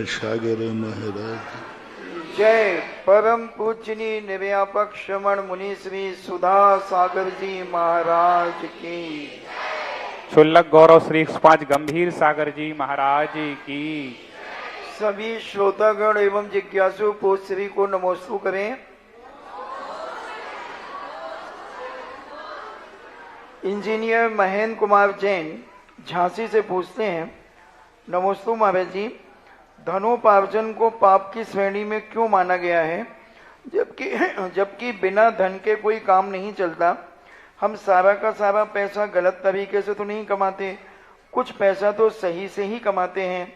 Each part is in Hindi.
सागर महाराज जय। परम पूजनीय निर्व्यापक श्रमण मुनि श्री सुधा सागर जी महाराज की। शुल्लक गौरव श्री 5 गंभीर सागर जी महाराज की। सभी श्रोतागण एवं जिज्ञासु पूज्य को नमोस्तु करें। इंजीनियर महेंद्र कुमार जैन झांसी से पूछते हैं, नमोस्तु महाराज जी, धनोपार्जन को पाप की श्रेणी में क्यों माना गया है, जबकि बिना धन के कोई काम नहीं चलता। हम सारा का सारा पैसा गलत तरीके से तो नहीं कमाते, कुछ पैसा तो सही से ही कमाते हैं।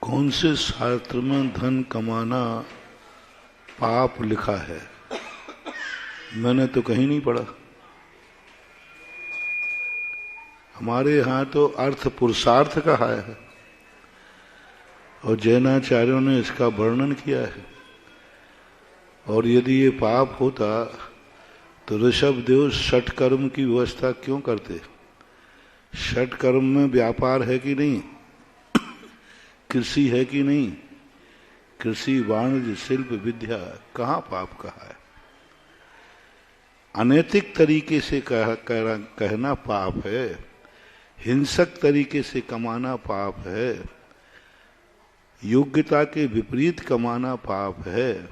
कौन से शास्त्र में धन कमाना पाप लिखा है? मैंने तो कहीं नहीं पढ़ा। हमारे यहाँ तो अर्थ पुरुषार्थ कहा है और जैनाचार्यों ने इसका वर्णन किया है। और यदि ये पाप होता तो ऋषभदेव षट कर्म की व्यवस्था क्यों करते? षट कर्म में व्यापार है कि नहीं, कृषि है कि नहीं, कृषि वाणिज्य शिल्प विद्या, कहाँ पाप कहा है? अनैतिक तरीके से कहना पाप है, हिंसक तरीके से कमाना पाप है, योग्यता के विपरीत कमाना पाप है,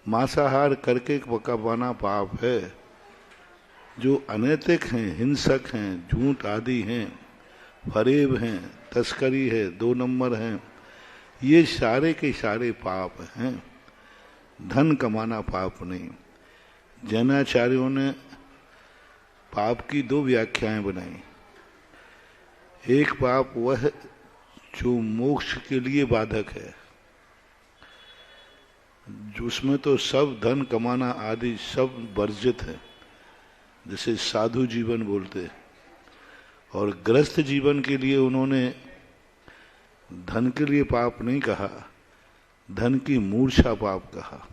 मांसाहार करके कमाना पाप है। जो अनैतिक हैं, हिंसक हैं, झूठ आदि हैं, फरेब हैं, तस्करी है, 2 नंबर हैं, ये सारे के सारे पाप हैं। धन कमाना पाप नहीं। जैनाचार्यों ने पाप की 2 व्याख्याएं बनाई। एक पाप वह जो मोक्ष के लिए बाधक है, उसमें तो सब धन कमाना आदि सब वर्जित है, जैसे साधु जीवन बोलते। और ग्रस्त जीवन के लिए उन्होंने धन के लिए पाप नहीं कहा, धन की मूर्छा पाप कहा।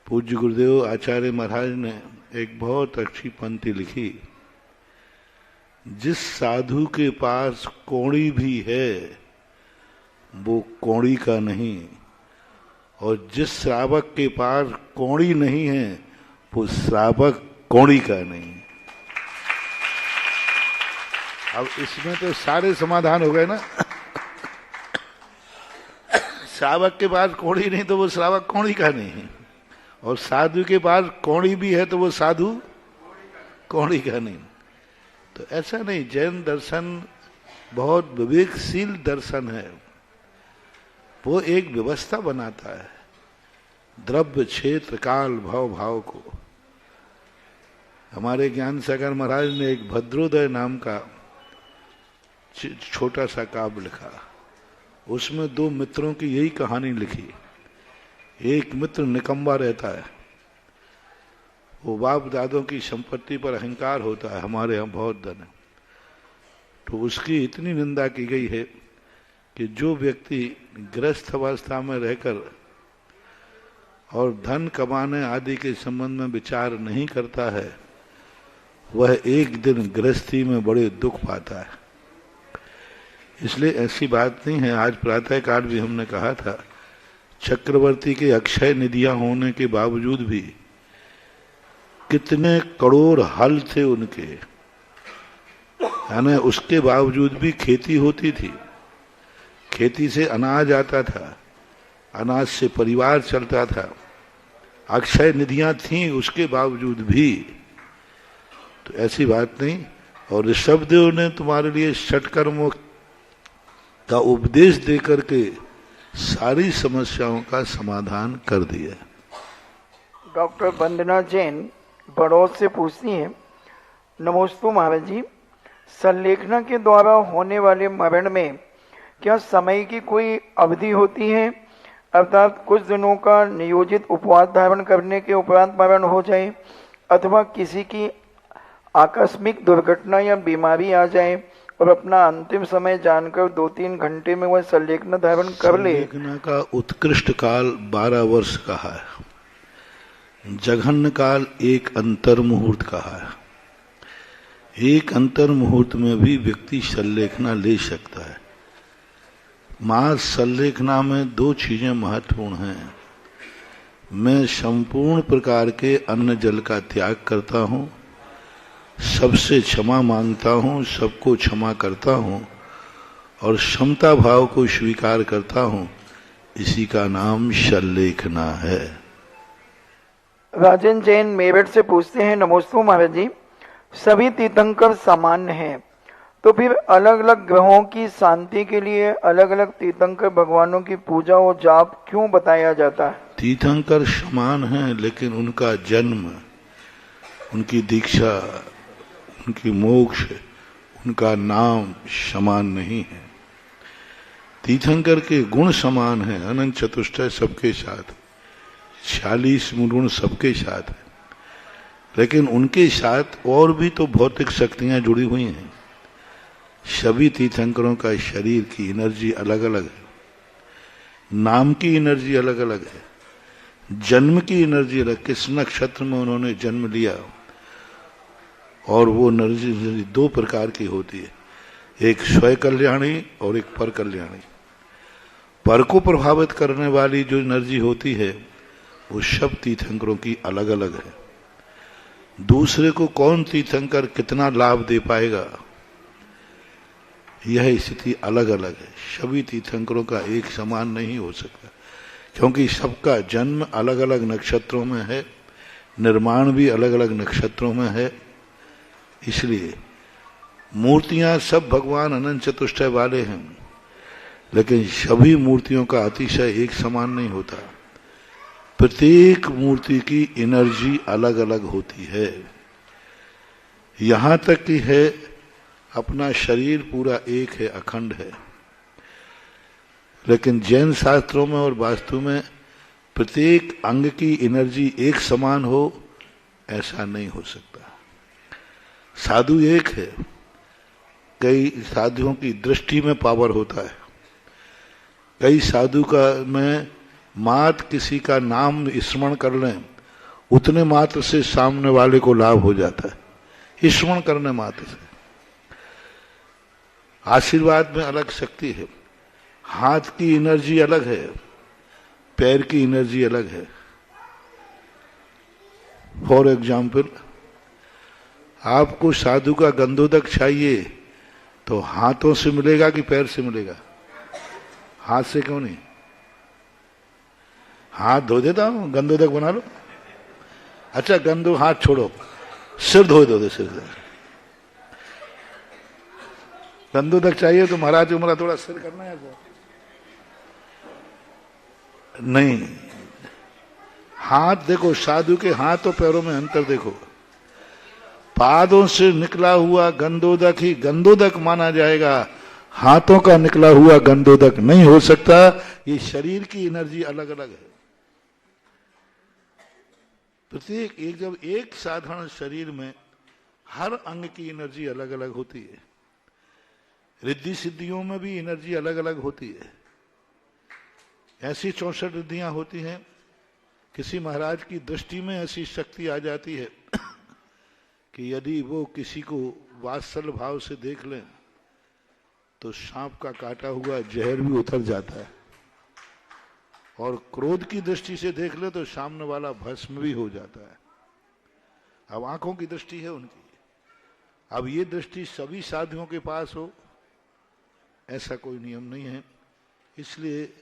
पूज्य गुरुदेव आचार्य महाराज ने एक बहुत अच्छी पंक्ति लिखी, जिस साधु के पास कौड़ी भी है वो कौड़ी का नहीं, और जिस श्रावक के पास कौड़ी नहीं है वो श्रावक कौड़ी का नहीं। अब इसमें तो सारे समाधान हो गए ना। श्रावक के पास कौड़ी नहीं तो वो श्रावक कौड़ी का नहीं, और साधु के पास कौड़ी भी है तो वो साधु कौड़ी का नहीं। तो ऐसा नहीं, जैन दर्शन बहुत विवेकशील दर्शन है। वो एक व्यवस्था बनाता है द्रव्य क्षेत्र काल भाव भाव को। हमारे ज्ञान सागर महाराज ने एक भद्रोदय नाम का छोटा सा काव्य लिखा। उसमें 2 मित्रों की यही कहानी लिखी। एक मित्र निकम्बा रहता है, वो बाप दादों की संपत्ति पर अहंकार होता है, हमारे यहाँ बहुत धन है। तो उसकी इतनी निंदा की गई है कि जो व्यक्ति गृहस्थ अवस्था में रहकर और धन कमाने आदि के संबंध में विचार नहीं करता है, वह एक दिन गृहस्थी में बड़े दुख पाता है। इसलिए ऐसी बात नहीं है। आज प्रातः काल भी हमने कहा था, चक्रवर्ती के अक्षय निधियां होने के बावजूद भी कितने करोड़ हल थे उनके, यानी उसके बावजूद भी खेती होती थी, खेती से अनाज आता था, अनाज से परिवार चलता था, अक्षय निधियां थीं उसके बावजूद भी। तो ऐसी बात नहीं। और ऋषभदेव ने तुम्हारे लिए षटकर्मों का उपदेश देकर के सारी समस्याओं का समाधान कर दिया। डॉक्टर वंदना जैन बड़ौद से पूछती हैं, नमोस्तु महाराज जी, संलेखना के द्वारा होने वाले मरण में क्या समय की कोई अवधि होती है, अर्थात कुछ दिनों का नियोजित उपवास धारण करने के उपरांत मरण हो जाए, अथवा किसी की आकस्मिक दुर्घटना या बीमारी आ जाए और अपना अंतिम समय जानकर 2-3 घंटे में वह संलेखना धारण कर ले? संलेखना का उत्कृष्ट काल 12 वर्ष कहा है, जघन्य काल 1 अंतर मुहूर्त कहा है। एक अंतर मुहूर्त में भी व्यक्ति संलेखना ले सकता है। मां संलेखना में दो चीजें महत्वपूर्ण हैं। मैं संपूर्ण प्रकार के अन्न जल का त्याग करता हूं, सबसे क्षमा मांगता हूं, सबको क्षमा करता हूं और क्षमता भाव को स्वीकार करता हूं। इसी का नाम संलेखना है। राजन जैन मेरठ से पूछते हैं, नमोस्तु महाराज जी, सभी तीर्थंकर सामान्य हैं, तो फिर अलग अलग ग्रहों की शांति के लिए अलग अलग तीर्थंकर भगवानों की पूजा और जाप क्यों बताया जाता है? तीर्थंकर समान हैं, लेकिन उनका जन्म, उनकी दीक्षा, उनकी मोक्ष, उनका नाम समान नहीं है। तीर्थंकर के गुण समान हैं, अनंत चतुष्टय सबके साथ, 46 गुण सबके साथ है, लेकिन उनके साथ और भी तो भौतिक शक्तियां जुड़ी हुई हैं। सभी तीर्थंकरों का शरीर की एनर्जी अलग अलग है, नाम की एनर्जी अलग अलग है, जन्म की एनर्जी अलग, किस नक्षत्र में उन्होंने जन्म लिया, और वो एनर्जी दो प्रकार की होती है, एक स्वयं कल्याणी और एक पर कल्याणी। पर को प्रभावित करने वाली जो एनर्जी होती है वो सब तीर्थंकरों की अलग अलग है। दूसरे को कौन तीर्थंकर कितना लाभ दे पाएगा, यह स्थिति अलग अलग है। सभी तीर्थंकरों का एक समान नहीं हो सकता, क्योंकि सबका जन्म अलग अलग नक्षत्रों में है, निर्माण भी अलग अलग नक्षत्रों में है। इसलिए मूर्तियां सब भगवान अनंत चतुष्टय वाले हैं, लेकिन सभी मूर्तियों का अतिशय एक समान नहीं होता। प्रत्येक मूर्ति की एनर्जी अलग अलग होती है। यहां तक कि है अपना शरीर पूरा एक है, अखंड है, लेकिन जैन शास्त्रों में और वास्तु में प्रत्येक अंग की एनर्जी एक समान हो, ऐसा नहीं हो सकता। साधु एक है, कई साधुओं की दृष्टि में पावर होता है, कई साधु का में मात्र किसी का नाम स्मरण कर लें, उतने मात्र से सामने वाले को लाभ हो जाता है, स्मरण करने मात्र से। आशीर्वाद में अलग शक्ति है, हाथ की एनर्जी अलग है, पैर की एनर्जी अलग है। फॉर एग्जाम्पल, आपको साधु का गंधोदक चाहिए तो हाथों से मिलेगा कि पैर से मिलेगा? हाथ से क्यों नहीं? हाथ धो देता हूं, गंधोदक बना लो। अच्छा, गंदो हाथ छोड़ो, सिर धो दो, सिर से। गंधोदक चाहिए तो महाराज उमरा थोड़ा सिर करना है तो नहीं। हाथ देखो, साधु के हाथ और पैरों में अंतर देखो। पादों से निकला हुआ गंधोदक ही गंधोदक माना जाएगा, हाथों का निकला हुआ गंधोदक नहीं हो सकता। ये शरीर की एनर्जी अलग अलग है। प्रत्येक जब एक साधारण शरीर में हर अंग की एनर्जी अलग अलग होती है, रिद्धि सिद्धियों में भी एनर्जी अलग अलग होती है। ऐसी 64 रिद्धियां होती हैं। किसी महाराज की दृष्टि में ऐसी शक्ति आ जाती है कि यदि वो किसी को वात्सल्य भाव से देख लें तो सांप का काटा हुआ जहर भी उतर जाता है, और क्रोध की दृष्टि से देख ले तो सामने वाला भस्म भी हो जाता है। अब आंखों की दृष्टि है उनकी। अब ये दृष्टि सभी साधुओं के पास हो, ऐसा कोई नियम नहीं है। इसलिए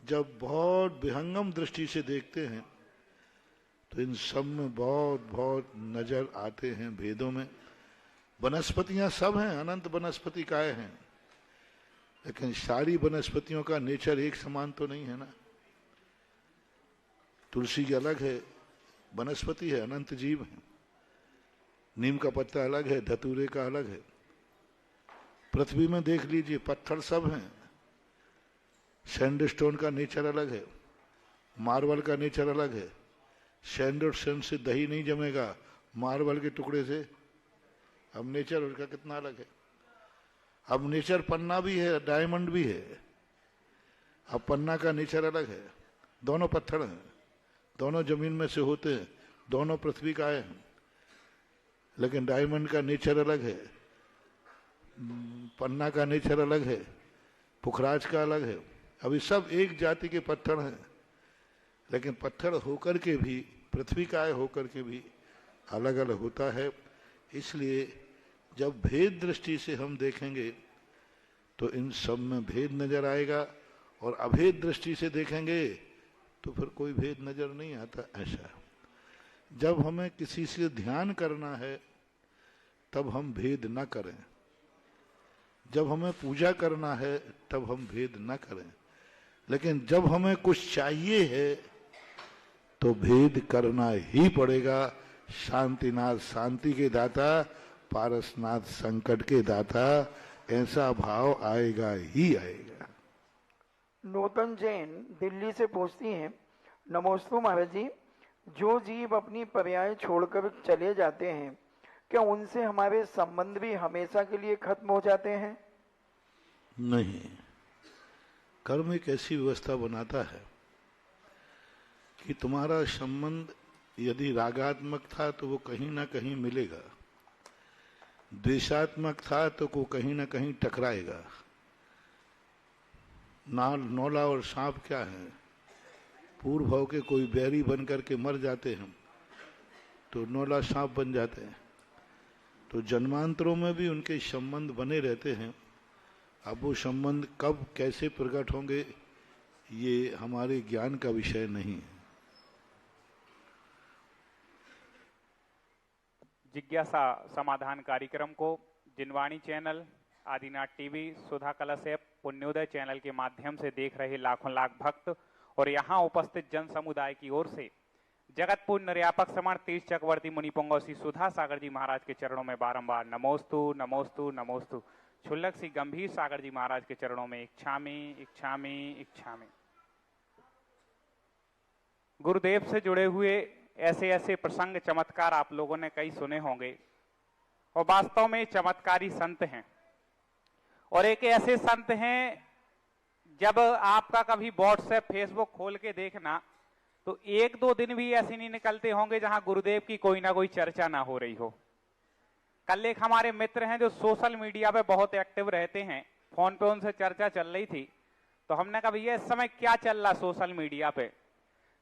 जब बहुत विहंगम दृष्टि से देखते हैं तो इन सब में बहुत बहुत नजर आते हैं भेदों में। वनस्पतियां सब हैं, अनंत वनस्पति काय हैं, लेकिन सारी वनस्पतियों का नेचर एक समान तो नहीं है ना। तुलसी की अलग है, वनस्पति है, अनंत जीव है। नीम का पत्ता अलग है, धतूरे का अलग है। पृथ्वी में देख लीजिए, पत्थर सब हैं। सैंडस्टोन का नेचर अलग है, मार्बल का नेचर अलग है। सैंडस्टोन से दही नहीं जमेगा, मार्बल के टुकड़े से। अब नेचर उसका कितना अलग है। अब नेचर पन्ना भी है, डायमंड भी है। अब पन्ना का नेचर अलग है। दोनों पत्थर हैं, दोनों जमीन में से होते हैं, दोनों पृथ्वी का आए हैं, लेकिन डायमंड का नेचर अलग है, पन्ना का नेचर अलग है। पुखराज का अलग है। अभी सब एक जाति के पत्थर हैं, लेकिन पत्थर होकर के भी, पृथ्वी का होकर के भी अलग अलग होता है। इसलिए जब भेद दृष्टि से हम देखेंगे तो इन सब में भेद नजर आएगा, और अभेद दृष्टि से देखेंगे तो फिर कोई भेद नजर नहीं आता। ऐसा जब हमें किसी से ध्यान करना है तब हम भेद न करें, जब हमें पूजा करना है तब हम भेद न करें, लेकिन जब हमें कुछ चाहिए है तो भेद करना ही पड़ेगा। शांतिनाथ शांति के दाता, पारसनाथ संकट के दाता, ऐसा भाव आएगा ही आएगा। नूतन जैन दिल्ली से पूछती हैं, नमोस्तु महाराज जी, जो जीव अपनी पर्याय छोड़कर चले जाते हैं, क्या उनसे हमारे संबंध भी हमेशा के लिए खत्म हो जाते हैं? नहीं, कर्म एक ऐसी व्यवस्था बनाता है कि तुम्हारा संबंध यदि रागात्मक था तो वो कहीं ना कहीं मिलेगा, द्वेषात्मक था तो वो कहीं ना कहीं टकराएगा। नौला और सांप क्या है, पूर्व भाव के कोई बैरी बन करके मर जाते हैं तो नौला सांप बन जाते हैं। तो जन्मांतरों में भी उनके संबंध बने रहते हैं। अब वो संबंध कब कैसे प्रकट होंगे ये हमारे ज्ञान का विषय नहीं है। जिज्ञासा समाधान कार्यक्रम को जिनवाणी चैनल, आदिनाथ टीवी, सुधा कलश ऐप, पुण्योदय चैनल के माध्यम से देख रहे लाखों लाख भक्त और यहाँ उपस्थित जन समुदाय की ओर से जगतपुर निर्यापक समान तीर्थ चक्रवर्ती मुनि पुंगव श्री सुधा सागर जी महाराज के चरणों में बारंबार नमोस्तु नमोस्तु नमोस्तु। क्षुल्लक श्री गंभीर सागर जी महाराज के चरणों में इच्छामी इच्छामी इच्छामी। गुरुदेव से जुड़े हुए ऐसे ऐसे प्रसंग, चमत्कार आप लोगों ने कई सुने होंगे और वास्तव में चमत्कारी संत हैं। और एक ऐसे संत हैं, जब आपका कभी व्हाट्सएप फेसबुक खोल के देखना तो एक दो दिन भी ऐसे नहीं निकलते होंगे जहां गुरुदेव की कोई ना कोई चर्चा ना हो रही हो। कल एक हमारे मित्र हैं जो सोशल मीडिया पे बहुत एक्टिव रहते हैं, फोन पे उनसे चर्चा चल रही थी तो हमने कहा भैया इस समय क्या चल रहा सोशल मीडिया पे,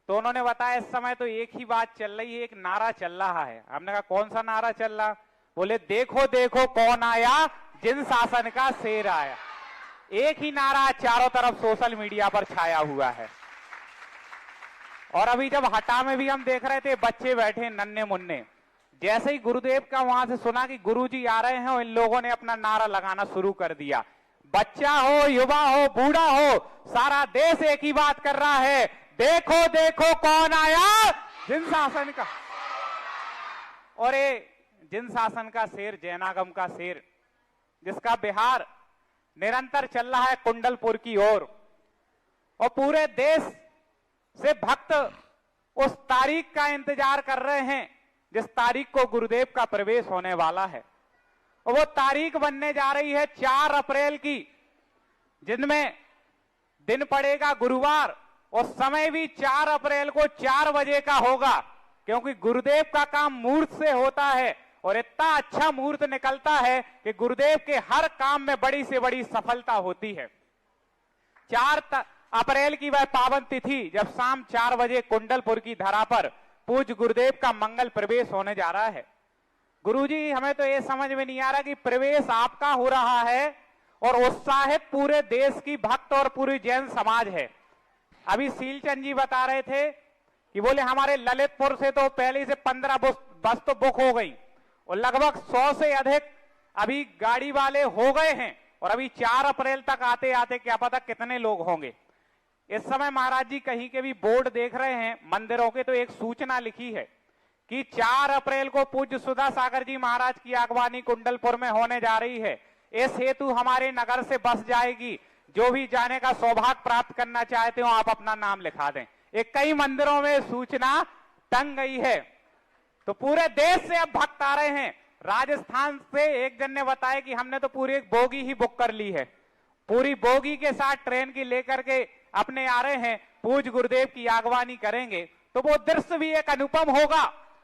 तो उन्होंने बताया इस समय तो एक ही बात चल रही है, एक नारा चल रहा है। हमने कहा कौन सा नारा चल रहा? बोले देखो देखो कौन आया, जिन शासन का शेर आया। एक ही नारा चारों तरफ सोशल मीडिया पर छाया हुआ है। और अभी जब हटा में भी हम देख रहे थे, बच्चे बैठे नन्हे मुन्ने, जैसे ही गुरुदेव का वहां से सुना कि गुरुजी आ रहे हैं और इन लोगों ने अपना नारा लगाना शुरू कर दिया। बच्चा हो, युवा हो, बूढ़ा हो, सारा देश एक ही बात कर रहा है, देखो देखो कौन आया, जिन शासन का। और ये जिन शासन का शेर, जैनागम का शेर, जिसका बिहार निरंतर चल रहा है कुंडलपुर की ओर, और पूरे देश से भक्त उस तारीख का इंतजार कर रहे हैं जिस तारीख को गुरुदेव का प्रवेश होने वाला है। और वो तारीख बनने जा रही है 4 अप्रैल की, जिनमें दिन पड़ेगा गुरुवार और समय भी 4 अप्रैल को 4 बजे का होगा, क्योंकि गुरुदेव का काम मुहूर्त से होता है और इतना अच्छा मुहूर्त निकलता है कि गुरुदेव के हर काम में बड़ी से बड़ी सफलता होती है। 4 अप्रैल की वह पावन तिथि जब शाम 4 बजे कुंडलपुर की धरा पर पूज्य गुरुदेव का मंगल प्रवेश होने जा रहा है। गुरुजी, हमें तो ये समझ में नहीं आ रहा कि प्रवेश आपका हो रहा है और उत्साहित पूरे देश की भक्त और पूरी जैन समाज है। अभी सीलचंद जी बता रहे थे कि बोले हमारे ललितपुर से तो पहले से 15 बस तो बुक हो गई और लगभग 100 से अधिक अभी गाड़ी वाले हो गए हैं और अभी 4 अप्रैल तक आते आते क्या पता कितने लोग होंगे। इस समय महाराज जी कहीं के भी बोर्ड देख रहे हैं मंदिरों के, तो एक सूचना लिखी है कि 4 अप्रैल को पूज्य सुधा सागर जी महाराज की अगवानी कुंडलपुर में होने जा रही है। इस हेतु हमारे नगर से बस जाएगी। जो भी जाने का सौभाग्य प्राप्त करना चाहते हो आप अपना नाम लिखा दें। एक कई मंदिरों में सूचना टंग गई है, तो पूरे देश से अब भक्त आ रहे हैं। राजस्थान से एक जन ने बताया कि हमने तो पूरी एक बोगी ही बुक कर ली है, पूरी बोगी के साथ ट्रेन की लेकर के अपने आ रहे हैं, पूज्य गुरुदेव की आगवानी करेंगे। तो वो दृश्य भी एक अनुपम होगा।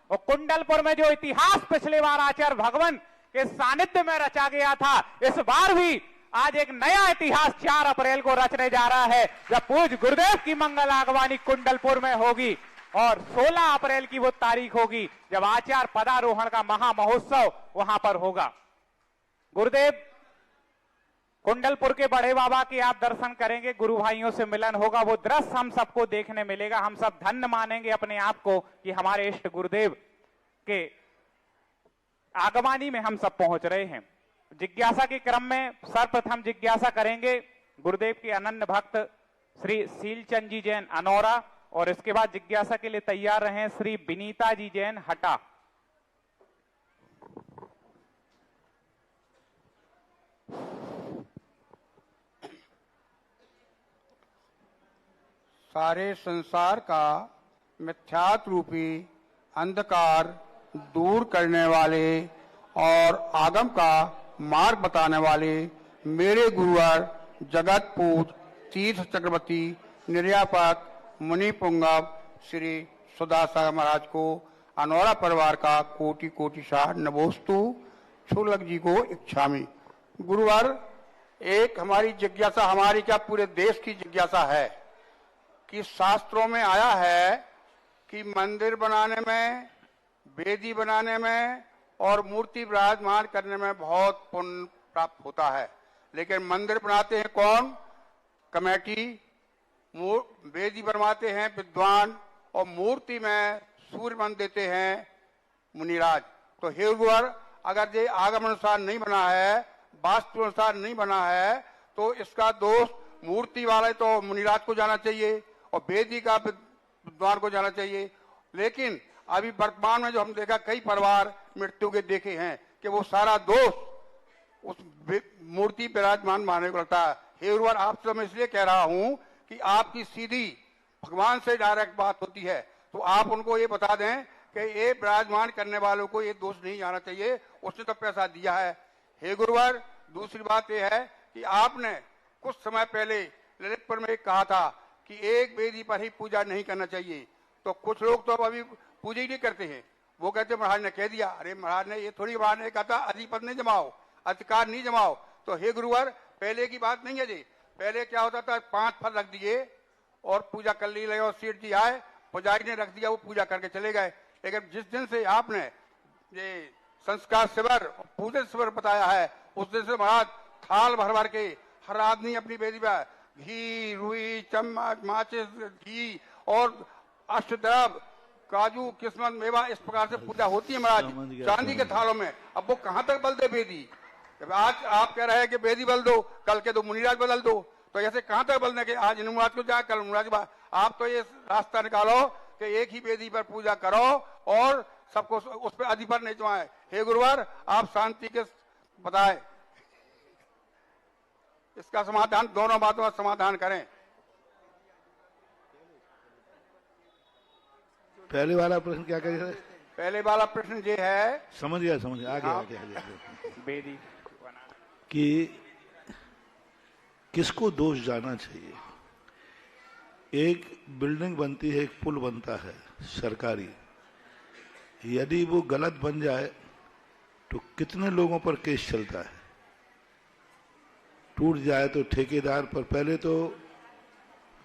और कुंडलपुर में जो इतिहास पिछले बार आचार्य भगवान के सानिध्य में रचा गया था, इस बार भी आज एक नया इतिहास 4 अप्रैल को रचने जा रहा है, जब पूज्य गुरुदेव की मंगल आगवानी कुंडलपुर में होगी और 16 अप्रैल की वो तारीख होगी जब आचार्य पदारोहण का महामहोत्सव वहां पर होगा। गुरुदेव कुंडलपुर के बड़े बाबा के आप दर्शन करेंगे, गुरु भाइयों से मिलन होगा, वो दृश्य हम सबको देखने मिलेगा। हम सब धन्य मानेंगे अपने आप को कि हमारे इष्ट गुरुदेव के आगवानी में हम सब पहुंच रहे हैं। जिज्ञासा के क्रम में सर्वप्रथम जिज्ञासा करेंगे गुरुदेव के अनन्य भक्त श्री सीलचंद जी जैन अनौरा, और इसके बाद जिज्ञासा के लिए तैयार रहे श्री विनीता जी जैन हटा। सारे संसार का मिथ्यात्व रूपी अंधकार दूर करने वाले और आगम का मार्ग बताने वाले मेरे गुरुवर जगत पूज तीर्थ चक्रवर्ती निर्यापक मुनि पुंगव श्री सुदासागर महाराज को अनौरा परिवार का कोटि कोटि सा नमोस्तु। छुलक जी को इच्छामि। गुरुवर, एक हमारी जिज्ञासा, हमारी क्या पूरे देश की जिज्ञासा है कि शास्त्रों में आया है कि मंदिर बनाने में, वेदी बनाने में और मूर्ति विराजमान करने में बहुत पुण्य प्राप्त होता है, लेकिन मंदिर बनाते हैं कौन? कमेटी। वेदी बनवाते हैं विद्वान, और मूर्ति में सूर्य बन देते हैं मुनिराज। तो हे गुरुवर, अगर ये आगम अनुसार नहीं बना है, वास्तु अनुसार नहीं बना है, तो इसका दोष मूर्ति वाले तो मुनिराज को जाना चाहिए और वेदी का विद्वान को जाना चाहिए। लेकिन अभी वर्तमान में जो हम देखा, कई परिवार मृत्यु के देखे हैं कि वो सारा दोष उस मूर्ति विराजमान मानने को लगता है। हे गुरुवर, आपसे मैं इसलिए कह रहा हूं कि आपकी सीधी भगवान से डायरेक्ट बात होती है, तो आप उनको ये बता दें कि ये विराजमान करने वालों को ये दोष नहीं आना चाहिए, उसने तो पैसा दिया है। हे गुरुवर, दूसरी बात यह है कि आपने कुछ समय पहले ललितपुर में कहा था कि एक वेदी पर ही पूजा नहीं करना चाहिए, तो कुछ लोग तो अभी पूजा ही नहीं करते हैं। वो कहते महाराज ने कह दिया। अरे महाराज ने ये थोड़ी, महाराज ने कहा था अधिपद नहीं जमाओ, अधिकार नहीं जमाओ। तो हे गुरुवर, पहले की बात नहीं है जी। पहले क्या होता था, 5 फल रख दिए और पूजा कर ली, और सेठ जी आए, पुजारी ने रख दिया, वो पूजा करके चले गए। लेकिन जिस दिन से आपने ये संस्कार शिविर, पूजन शिविर बताया है, उस दिन से महाराज थाल भर भर के हर आदमी अपनी वेदी पर घी, रुई, चम्मच, माचिस, घी और अष्टद्रव्य, काजू, किस्मत, मेवा, इस प्रकार से पूजा होती है महाराज चांदी के थालों में। अब वो कहां तक बल दे वेदी? आज आप कह रहे हैं कि वेदी बल दो, कल के दो मुनिराज बदल दो, तो ऐसे कहां तक बदलने के? आज मुनिराज को जाए, कल मुनिराज। आप तो ये रास्ता निकालो कि एक ही वेदी पर पूजा करो और सबको उस पर अधिपत नहीं जमाए। हे गुरुवर, आप शांति के बताए, इसका समाधान, दोनों बातों का समाधान करें। पहले वाला प्रश्न क्या करें? पहले वाला प्रश्न ये है, समझ गया आगे वेदी कि किसको दोष जाना चाहिए। एक बिल्डिंग बनती है, एक पुल बनता है सरकारी, यदि वो गलत बन जाए तो कितने लोगों पर केस चलता है। टूट जाए तो ठेकेदार पर पहले तो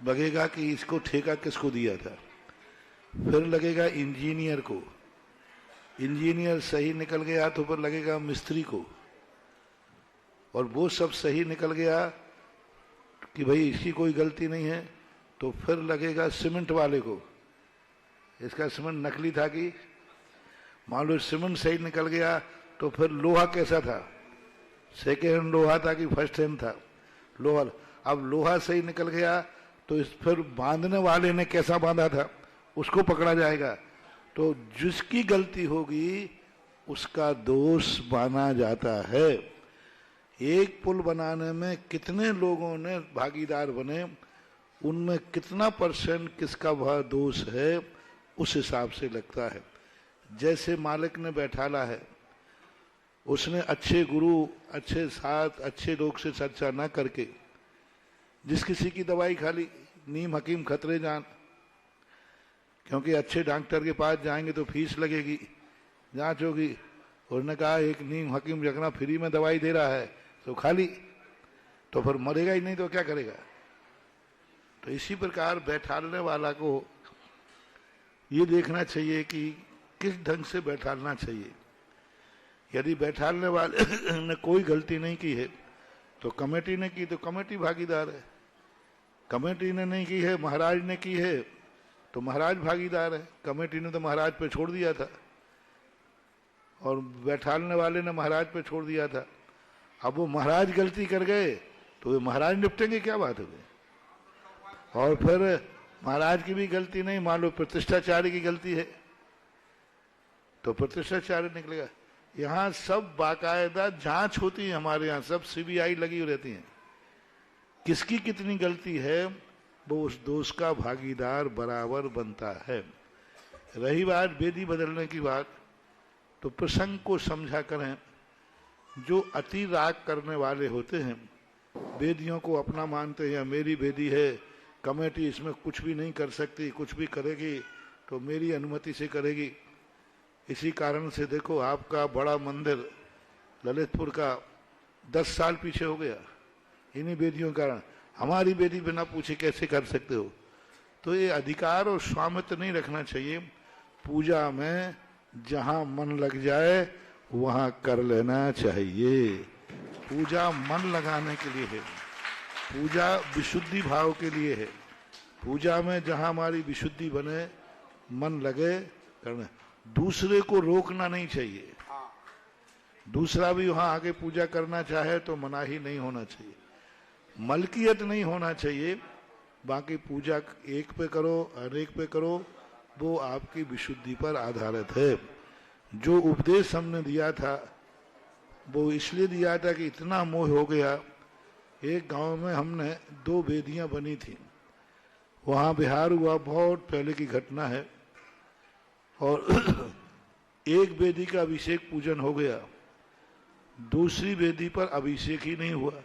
लगेगा कि इसको ठेका किसको दिया था, फिर लगेगा इंजीनियर को, इंजीनियर सही निकल गया तो फिर लगेगा मिस्त्री को, और वो सब सही निकल गया कि भाई इसकी कोई गलती नहीं है तो फिर लगेगा सीमेंट वाले को, इसका सीमेंट नकली था कि मान लो सीमेंट सही निकल गया तो फिर लोहा कैसा था, सेकेंड हैंड लोहा था कि फर्स्ट हैंड था लोहा। अब लोहा सही निकल गया तो इस फिर बांधने वाले ने कैसा बांधा था उसको पकड़ा जाएगा। तो जिसकी गलती होगी उसका दोष माना जाता है। एक पुल बनाने में कितने लोगों ने भागीदार बने, उनमें कितना % किसका वह दोष है, उस हिसाब से लगता है। जैसे मालिक ने बैठाला है, उसने अच्छे गुरु, अच्छे साथ, अच्छे लोग से चर्चा न करके जिस किसी की दवाई खा ली, नीम हकीम खतरे जान, क्योंकि अच्छे डॉक्टर के पास जाएंगे तो फीस लगेगी, जांच होगी। उन्होंने कहा एक नीम हकीम जगना फ्री में दवाई दे रहा है तो खा ली। तो फिर मरेगा ही नहीं तो क्या करेगा। तो इसी प्रकार बैठालने वाला को ये देखना चाहिए कि किस ढंग से बैठालना चाहिए। यदि बैठालने वाले ने कोई गलती नहीं की है तो कमेटी ने की तो कमेटी भागीदार है, कमेटी ने नहीं की है, महाराज ने की है तो महाराज भागीदार है। कमेटी ने तो महाराज पे छोड़ दिया था और बैठालने वाले ने महाराज पे छोड़ दिया था। अब वो महाराज गलती कर गए तो वे महाराज निपटेंगे, क्या बात है। और फिर महाराज की भी गलती नहीं, मान लो प्रतिष्ठाचार्य की गलती है तो प्रतिष्ठाचार्य निकलेगा। यहाँ सब बाकायदा जांच होती है, हमारे यहाँ सब सीबीआई लगी रहती है, किसकी कितनी गलती है वो उस दोष का भागीदार बराबर बनता है। रही बात वेदी बदलने की बात, तो प्रसंग को समझा करें। जो अति राग करने वाले होते हैं, वेदियों को अपना मानते हैं, मेरी वेदी है, कमेटी इसमें कुछ भी नहीं कर सकती, कुछ भी करेगी तो मेरी अनुमति से करेगी। इसी कारण से देखो आपका बड़ा मंदिर ललितपुर का 10 साल पीछे हो गया इन्हीं वेदियों के कारण। हमारी वेदी बिना पूछे कैसे कर सकते हो। तो ये अधिकार और स्वामित्व नहीं रखना चाहिए। पूजा में जहां मन लग जाए वहां कर लेना चाहिए। पूजा मन लगाने के लिए है, पूजा विशुद्धि भाव के लिए है। पूजा में जहां हमारी विशुद्धि बने, मन लगे करना। दूसरे को रोकना नहीं चाहिए। दूसरा भी वहां आके पूजा करना चाहे तो मनाही नहीं होना चाहिए, मलकियत नहीं होना चाहिए। बाकी पूजा एक पे करो अनेक पे करो, वो आपकी विशुद्धि पर आधारित है। जो उपदेश हमने दिया था वो इसलिए दिया था कि इतना मोह हो गया। एक गांव में हमने 2 वेदियां बनी थी, वहां बिहार हुआ, बहुत पहले की घटना है। और एक वेदी का अभिषेक पूजन हो गया, दूसरी वेदी पर अभिषेक ही नहीं हुआ।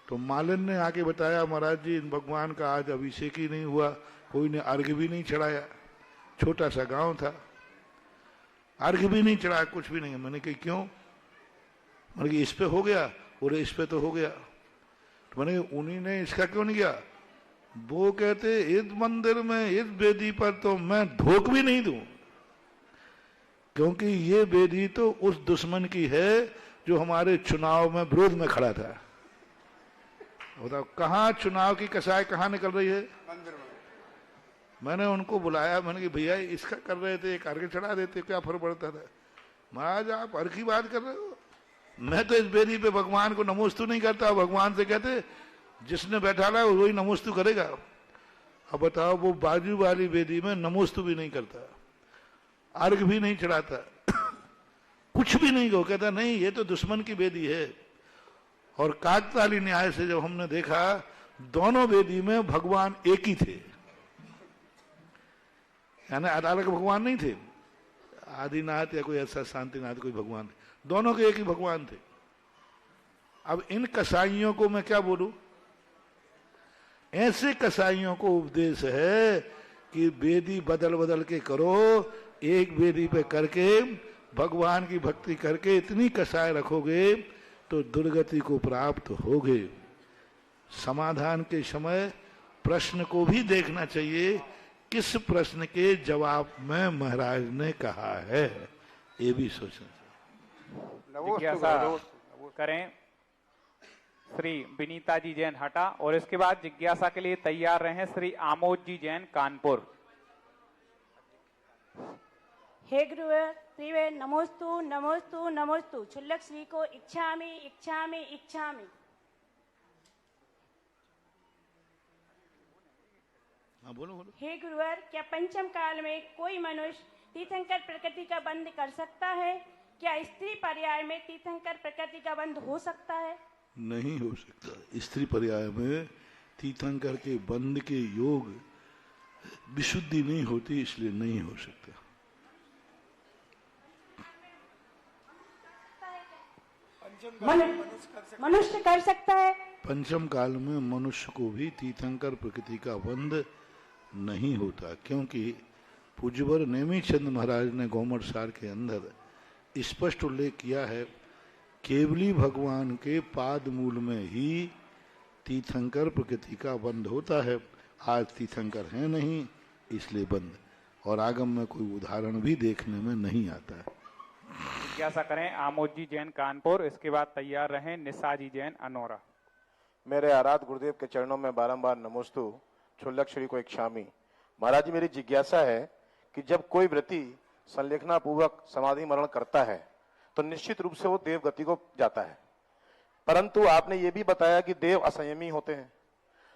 तो मालन ने आके बताया, महाराज जी इन भगवान का आज अभिषेक ही नहीं हुआ, कोई ने अर्घ्य भी नहीं चढ़ाया। छोटा सा गांव था, अर्घ्य भी नहीं चढ़ाया, कुछ भी नहीं। मैंने कहा क्यों? मैंने कहा इस पे हो गया, बोले इस पे तो हो गया। तो मैंने उन्हीं ने इसका क्यों नहीं किया? वो कहते इस मंदिर में इस वेदी पर तो मैं धोख भी नहीं दूं, क्योंकि ये वेदी तो उस दुश्मन की है जो हमारे चुनाव में विरोध में खड़ा था। बताओ कहां चुनाव की कसाई कहां निकल रही है? मंदिर में। मैंने उनको बुलाया, मैंने कहा भैया इसका कर रहे थे, एक अर्घ्य चढ़ा देते, क्या फर्क पड़ता था? महाराज आप अर्घ्य की बात कर रहे हो, मैं तो इस वेदी पे भगवान को नमोस्तु नहीं करता। भगवान से कहते जिसने बैठाला है वही नमोस्तु करेगा। अब बताओ वो बाजू वाली वेदी में नमोस्तु भी नहीं करता, अर्घ भी नहीं चढ़ाता, कुछ भी नहीं। हो कहता नहीं ये तो दुश्मन की वेदी है। और काकताली न्याय से जब हमने देखा दोनों वेदी में भगवान एक ही थे, यानी अलग भगवान नहीं थे, आदिनाथ या कोई ऐसा शांतिनाथ कोई भगवान, दोनों के एक ही भगवान थे। अब इन कसाईयों को मैं क्या बोलूं? ऐसे कसाईयों को उपदेश है कि वेदी बदल बदल के करो, एक वेदी पे करके भगवान की भक्ति करके इतनी कसाई रखोगे तो दुर्गति को प्राप्त होगे। समाधान के समय प्रश्न को भी देखना चाहिए, किस प्रश्न के जवाब में महाराज ने कहा है, ये भी सोचना चाहिए। जिज्ञासा करें श्री विनीता जी जैन हटा, और इसके बाद जिज्ञासा के लिए तैयार रहे श्री आमोद जी जैन कानपुर। हे गुरुवर प्रिय नमोस्तु नमोस्तु नमोस्तु क्षुल्लक श्री को इच्छामि इच्छामि इच्छामि। हाँ बोलो बोलो। हे गुरुवर क्या पंचम काल में कोई मनुष्य तीर्थंकर प्रकृति का बंध कर सकता है? क्या स्त्री पर्याय में तीर्थंकर प्रकृति का बंध हो सकता है? नहीं हो सकता। स्त्री पर्याय में तीर्थंकर के बंध के योग विशुद्धि नहीं होती, इसलिए नहीं हो सकता। मनुष्य कर सकता है? पंचम काल में मनुष्य को भी तीर्थंकर प्रकृति का बंध नहीं होता, क्योंकि पूज्यवर नेमीचंद महाराज ने गौमर सार के अंदर स्पष्ट उल्लेख किया है, केवली भगवान के पाद मूल में ही तीर्थंकर प्रकृति का बंध होता है। आज तीर्थंकर है नहीं, इसलिए बंद, और आगम में कोई उदाहरण भी देखने में नहीं आता है। जिज्ञासा करें आमोद जी जैन कानपुर, इसके बाद तैयार रहें निशा जी जैन अनोरा। मेरे आराध गुरुदेव के चरणों में बारंबार नमोस्तु, क्षुल्लक श्री को एक शामी। महाराज जी, मेरी जिज्ञासा है कि जब कोई व्रती संलेखना पूर्वक समाधि मरण करता है तो निश्चित रूप से वो देव गति को जाता है, परंतु आपने ये भी बताया कि देव असंयमी होते हैं,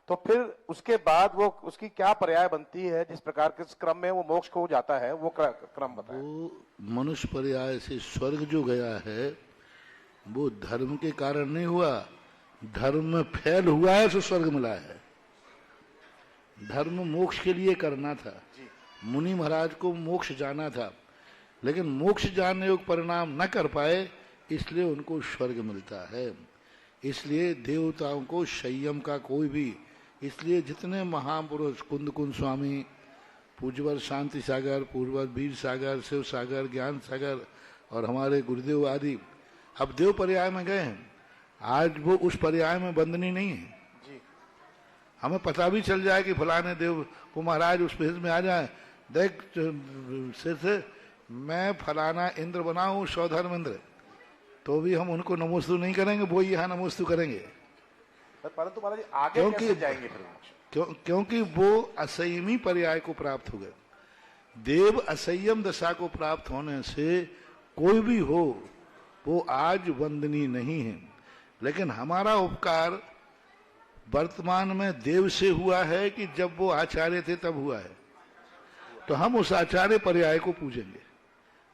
तो फिर उसके बाद वो उसकी क्या पर्याय बनती है, जिस प्रकार के क्रम में वो मोक्ष को जाता है, वो क्रम बताएं। वो मनुष्य पर्याय से स्वर्ग जो गया है वो धर्म के कारण नहीं हुआ, धर्म में फैल हुआ है तो स्वर्ग मिला है। धर्म मोक्ष के लिए करना था, मुनि महाराज को मोक्ष जाना था, लेकिन मोक्ष जाने योग्य परिणाम न कर पाए, इसलिए उनको स्वर्ग मिलता है। इसलिए देवताओं को संयम का कोई भी, इसलिए जितने महापुरुष कुंद स्वामी, पूज्यवर शांति सागर, पूज्यवर वीर सागर, शिव सागर, ज्ञान सागर और हमारे गुरुदेव आदि अब देव पर्याय में गए हैं, आज वो उस पर्याय में बंधनी नहीं है। हमें पता भी चल जाए कि फलाने देव को महाराज उस पेज में आ जाए, देख से मैं फलाना इंद्र बना हूं, सौधर्म इंद्र, तो भी हम उनको नमोस्तु नहीं करेंगे, वो यहाँ नमोस्तु करेंगे। परंतु महाराज जी आगे कैसे जाएंगे फिर? क्योंकि वो असंयमी पर्याय को प्राप्त हो गए। देव असंयम दशा को प्राप्त होने से कोई भी हो वो आज वंदनीय नहीं है, लेकिन हमारा उपकार वर्तमान में देव से हुआ है कि जब वो आचार्य थे तब हुआ है, तो हम उस आचार्य पर्याय को पूजेंगे।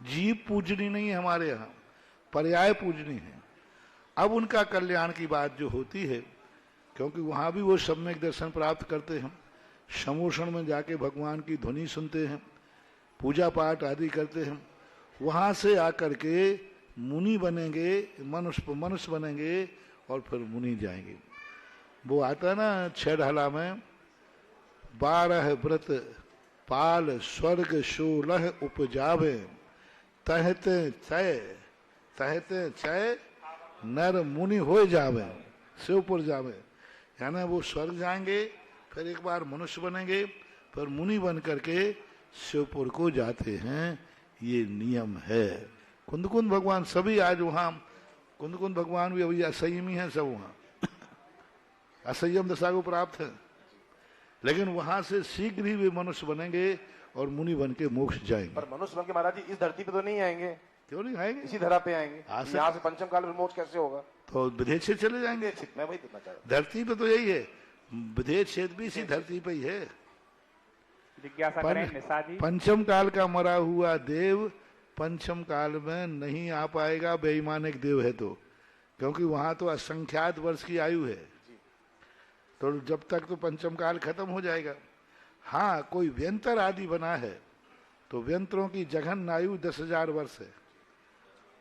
जीव पूजनी नहीं है हमारे यहाँ, पर्याय पूजनी है। अब उनका कल्याण की बात जो होती है, क्योंकि वहां भी वो सम्यक दर्शन प्राप्त करते हैं, समोषण में जाके भगवान की ध्वनि सुनते हैं, पूजा पाठ आदि करते हैं, वहां से आकर के मुनि बनेंगे, मनुष्य बनेंगे और फिर मुनि जाएंगे। वो आता है ना 6 ढाला में, 12 व्रत पाल स्वर्ग 16 उपजावे, तहते चय नर मुनि हो जावे, शिवपुर जावे। यानी वो स्वर्ग जाएंगे, फिर एक बार मनुष्य बनेंगे, फिर मुनि बन करके शिवपुर को जाते हैं। ये नियम है। कुंद भगवान सभी आज वहां, कुंद भगवान भी अभी असंयमी है, सब वहां असंयम दशा को प्राप्त है, लेकिन वहां से शीघ्र ही वे मनुष्य बनेंगे और मुनि बन के मोक्ष जाएंगे। पर मनुष्य बन के महाराज जी इस धरती पे तो नहीं आएंगे? क्यों नहीं आएंगे? इसी धरा पे आएंगे। यहाँ से पंचम काल में मोक्ष कैसे होगा? तो विदेश से चले जाएंगे। मैं वही पूछना चाह रहा हूं। धरती पे तो यही है, विदेश क्षेत्र भी इसी धरती पे ही है। जिज्ञासा करें निशा जी। पंचम काल का मरा हुआ देव पंचम काल में नहीं आ पाएगा, बेईमानिक देव है तो, क्योंकि वहां तो असंख्यात वर्ष की आयु है, तो जब तक तो पंचम काल खत्म हो जाएगा। हाँ, कोई व्यंतर आदि बना है तो व्यंतरों की जघन आयु 10,000 वर्ष है,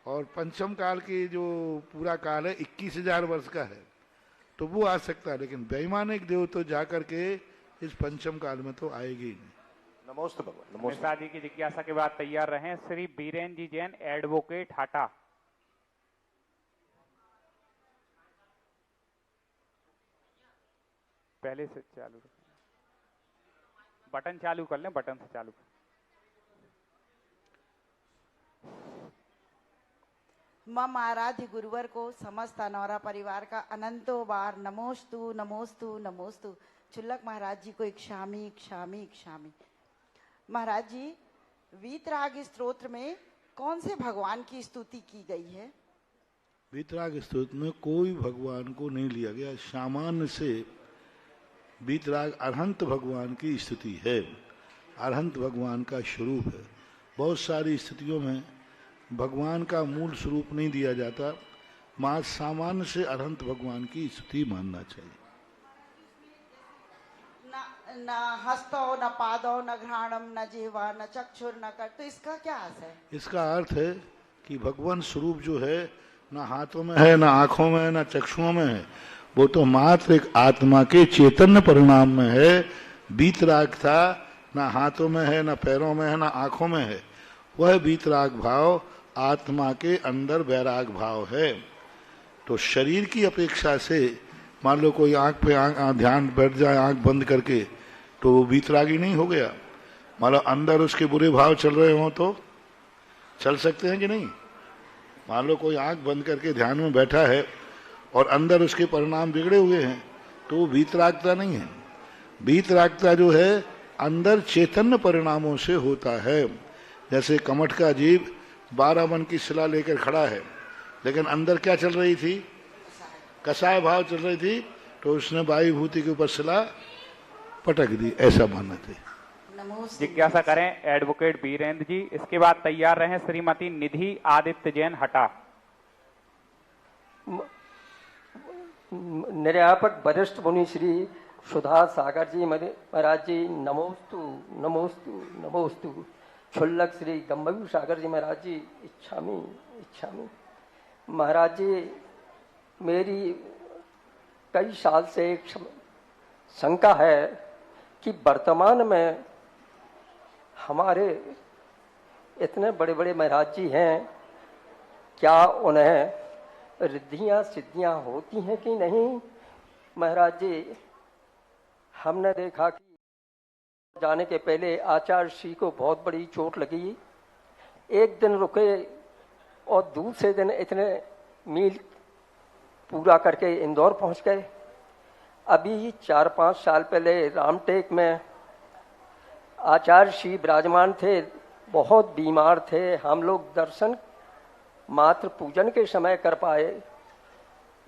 और पंचम काल की जो पूरा काल है 21,000 वर्ष का है, तो वो आ सकता है, लेकिन बेईमानिक देव तो जाकर के इस पंचम काल में तो आएगी ही नहीं। नमोस्तु भगवान। नमोस्तु। निशा जी की जिज्ञासा के बाद तैयार रहें श्री बीरेन जी जैन एडवोकेट हाटा। पहले से चालू, बटन चालू कर लें, बटन से चालू कर। मम आराध्य गुरुवर को समस्त अनौरा परिवार का अनंतो बार नमोस्तु नमोस्तु नमोस्तु। चुल्लक महाराज जी को एक शामी महाराज जी, वीतराग स्तोत्र में कौन से भगवान की स्तुति की गई है? वीतराग स्तोत्र में कोई भगवान को नहीं लिया गया, सामान्य से वीतराग अरहंत भगवान की स्तुति है, अरहंत भगवान का स्वरूप है। बहुत सारी स्थितियों में भगवान का मूल स्वरूप नहीं दिया जाता, मां सामान्य से अरहंत भगवान की स्तुति मानना चाहिए। न हस्तो न पादो न घ्राणम न जिह्वा न चक्षुर न कर, तो इसका क्या अर्थ है? इसका अर्थ है कि भगवान स्वरूप जो है ना हाथों में है, ना आंखों में है, ना चक्षुओं में है, वो तो मात्र एक आत्मा के चैतन्य परिणाम में है। वीतराग था, ना हाथों में है, ना पैरों में है, ना आंखों में है, वह वीतराग भाव आत्मा के अंदर वैराग भाव है। तो शरीर की अपेक्षा से मान लो कोई आंख पे ध्यान बैठ जाए आंख बंद करके, तो वो वीतरागी नहीं हो गया। मान लो अंदर उसके बुरे भाव चल रहे हों तो चल सकते हैं कि नहीं? मान लो कोई आंख बंद करके ध्यान में बैठा है और अंदर उसके परिणाम बिगड़े हुए हैं, तो वो वीतरागता नहीं है। वीतरागता जो है अंदर चैतन्य परिणामों से होता है। जैसे कमठ का जीव 12 मन की शिला लेकर खड़ा है, लेकिन अंदर क्या चल रही थी? कसाय भाव चल रही थी, तो उसने वायुभूति के ऊपर शिला पटक दी, ऐसा मानना चाहिए। जिज्ञासा करें एडवोकेट बीरेंद्र जी। इसके बाद तैयार रहें श्रीमती निधि आदित्य जैन हटा। निर्यापक वरिष्ठ मुनि श्री सुधा सागर जी महाराज जी नमोस्तु नमोस्तु नमोस्तु। क्षुल्लक श्री गंभीर सागर जी महाराज जी इच्छामी इच्छामी। महाराज जी मेरी कई साल से एक शंका है कि वर्तमान में हमारे इतने बड़े बड़े महाराज जी हैं, क्या उन्हें रिद्धियां सिद्धियां होती हैं कि नहीं? महाराज जी हमने देखा कि जाने के पहले आचार्य श्री को बहुत बड़ी चोट लगी, एक दिन रुके और दूसरे दिन इतने मील पूरा करके इंदौर पहुंच गए। अभी 4-5 साल पहले रामटेक में आचार्य श्री विराजमान थे, बहुत बीमार थे। हम लोग दर्शन मात्र पूजन के समय कर पाए,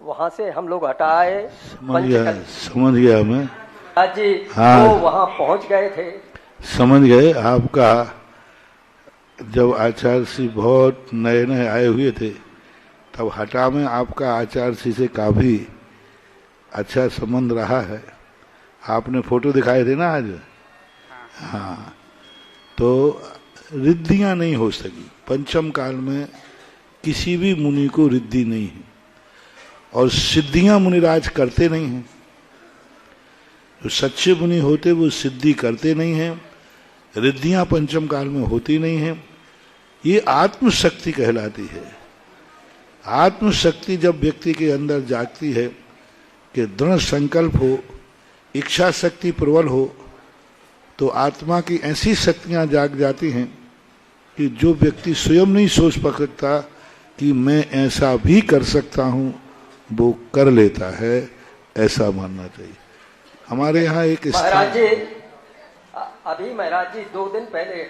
वहां से हम लोग हटाए। समझ गया मैं। जी हाँ, वो वहां पहुंच गए थे। समझ गए आपका। जब आचार्य श्री बहुत नए नए आए हुए थे, तब हटा में आपका आचार्य श्री से काफी अच्छा संबंध रहा है। आपने फोटो दिखाए थे ना आज। हाँ, तो रिद्धियां नहीं हो सकी। पंचम काल में किसी भी मुनि को रिद्धि नहीं है, और सिद्धियां मुनिराज करते नहीं हैं। जो सच्चे मुनि होते वो सिद्धि करते नहीं हैं, रिद्धियां पंचम काल में होती नहीं हैं। ये आत्मशक्ति कहलाती है। आत्मशक्ति जब व्यक्ति के अंदर जागती है कि दृढ़ संकल्प हो, इच्छा शक्ति प्रबल हो, तो आत्मा की ऐसी शक्तियां जाग जाती हैं कि जो व्यक्ति स्वयं नहीं सोच सकता कि मैं ऐसा भी कर सकता हूं, वो कर लेता है, ऐसा मानना चाहिए। हमारे यहाँ एक महाराज जी अभी महाराज जी 2 दिन पहले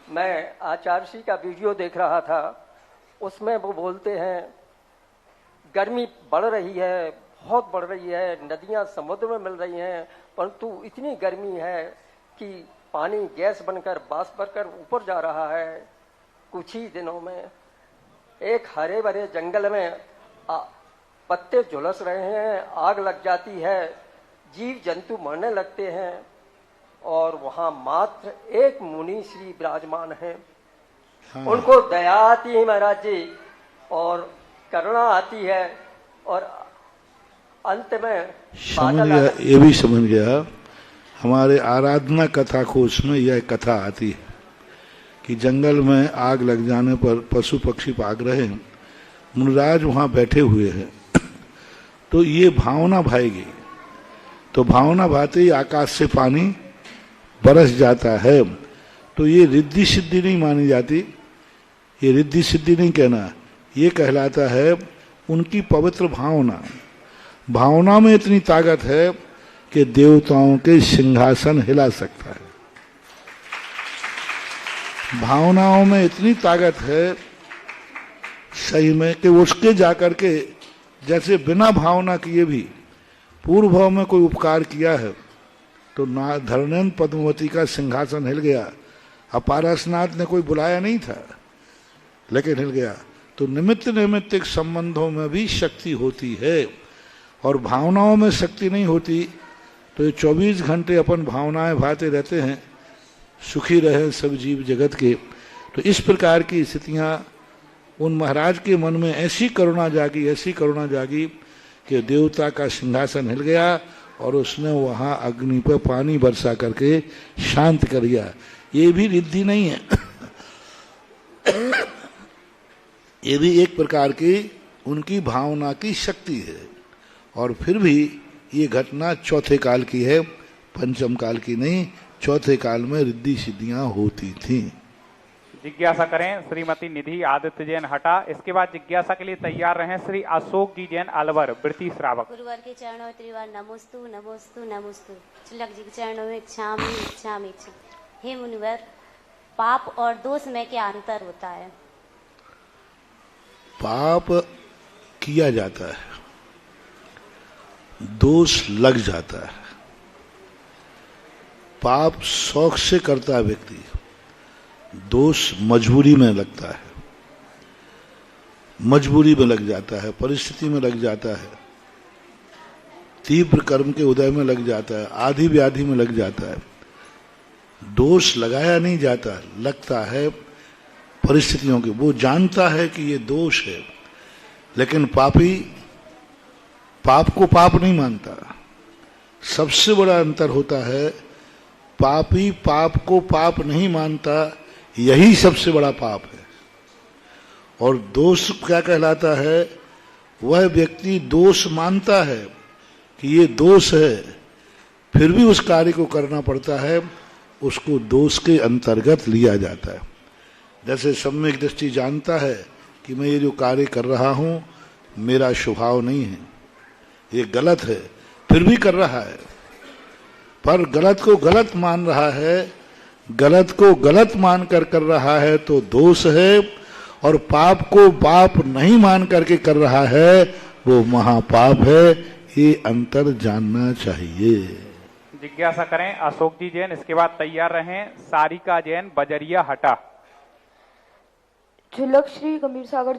मैं आचार्य श्री का वीडियो देख रहा था, उसमें वो बोलते हैं गर्मी बढ़ रही है, बहुत बढ़ रही है, नदियां समुद्र में मिल रही हैं, परंतु इतनी गर्मी है कि पानी गैस बनकर बाष्प बनकर ऊपर जा रहा है। कुछ ही दिनों में एक हरे भरे जंगल में पत्ते झुलस रहे हैं, आग लग जाती है, जीव जंतु मरने लगते हैं, और वहां मात्र एक मुनि श्री विराजमान हैं। हाँ। उनको दया आती है महाराज जी, और करुणा आती है, और अंत में समझ गया, ये भी समझ गया। हमारे आराधना कथा कोश में यह कथा आती है कि जंगल में आग लग जाने पर पशु पक्षी भाग रहे हैं, मुनिराज वहां बैठे हुए हैं, तो ये भावना भाएगी, तो भावना भाते ही आकाश से पानी बरस जाता है। तो ये रिद्धि सिद्धि नहीं मानी जाती, ये रिद्धि सिद्धि नहीं कहना, ये कहलाता है उनकी पवित्र भावना। भावना में इतनी ताकत है कि देवताओं के सिंहासन हिला सकता है। भावनाओं में इतनी ताकत है सही में कि उसके जाकर के, जैसे बिना भावना किए भी पूर्व भाव में कोई उपकार किया है, तो ना धरणेन्द्र पद्मावती का सिंहासन हिल गया। अब पारसनाथ ने कोई बुलाया नहीं था, लेकिन हिल गया। तो निमित्त नैमित्तिक संबंधों में भी शक्ति होती है, और भावनाओं में शक्ति नहीं होती। तो ये 24 घंटे अपन भावनाएं भाते रहते हैं, सुखी रहे सब जीव जगत के। तो इस प्रकार की स्थितियां उन महाराज के मन में ऐसी करुणा जागी, ऐसी करुणा जागी कि देवता का सिंहासन हिल गया, और उसने वहां अग्नि पर पानी बरसा करके शांत कर दिया। ये भी रिद्धि नहीं है, ये भी एक प्रकार की उनकी भावना की शक्ति है। और फिर भी ये घटना चौथे काल की है, पंचम काल की नहीं। चौथे काल में रिद्धि सिद्धियां होती थी। जिज्ञासा करें श्रीमती निधि आदित्य जैन हटा। इसके बाद जिज्ञासा के लिए तैयार रहे श्री अशोक जी जैन अलवर वृत्ति श्रावक। गुरुवर के चरणों में त्रिवार नमोस्तु नमोस्तु नमोस्तु। चुल्लक जी के चरणों में क्षामी क्षामी। हे मुनिवर, पाप और दोष में क्या अंतर होता है? पाप किया जाता है, दोष लग जाता है। पाप शौक से करता है व्यक्ति, दोष मजबूरी में लगता है, मजबूरी में लग जाता है, परिस्थिति में लग जाता है, तीव्र कर्म के उदय में लग जाता है, आधी व्याधि में लग जाता है। दोष लगाया नहीं जाता, लगता है परिस्थितियों के। वो जानता है कि ये दोष है, लेकिन पापी पाप को पाप नहीं मानता। सबसे बड़ा अंतर होता है, पापी पाप को पाप नहीं मानता, यही सबसे बड़ा पाप है। और दोष क्या कहलाता है? वह व्यक्ति दोष मानता है कि ये दोष है, फिर भी उस कार्य को करना पड़ता है, उसको दोष के अंतर्गत लिया जाता है। जैसे सम्यक दृष्टि जानता है कि मैं ये जो कार्य कर रहा हूं मेरा स्वभाव नहीं है, ये गलत है, फिर भी कर रहा है, पर गलत को गलत मान रहा है, गलत को गलत मान कर रहा है तो दोष है। और पाप को पाप नहीं मान करके कर रहा है वो महापाप है। ये अंतर जानना चाहिए। जिज्ञासा करें अशोक जी जैन। इसके बाद तैयार रहें सारिका जैन बजरिया हटा। झुलक श्री गंभीर सागर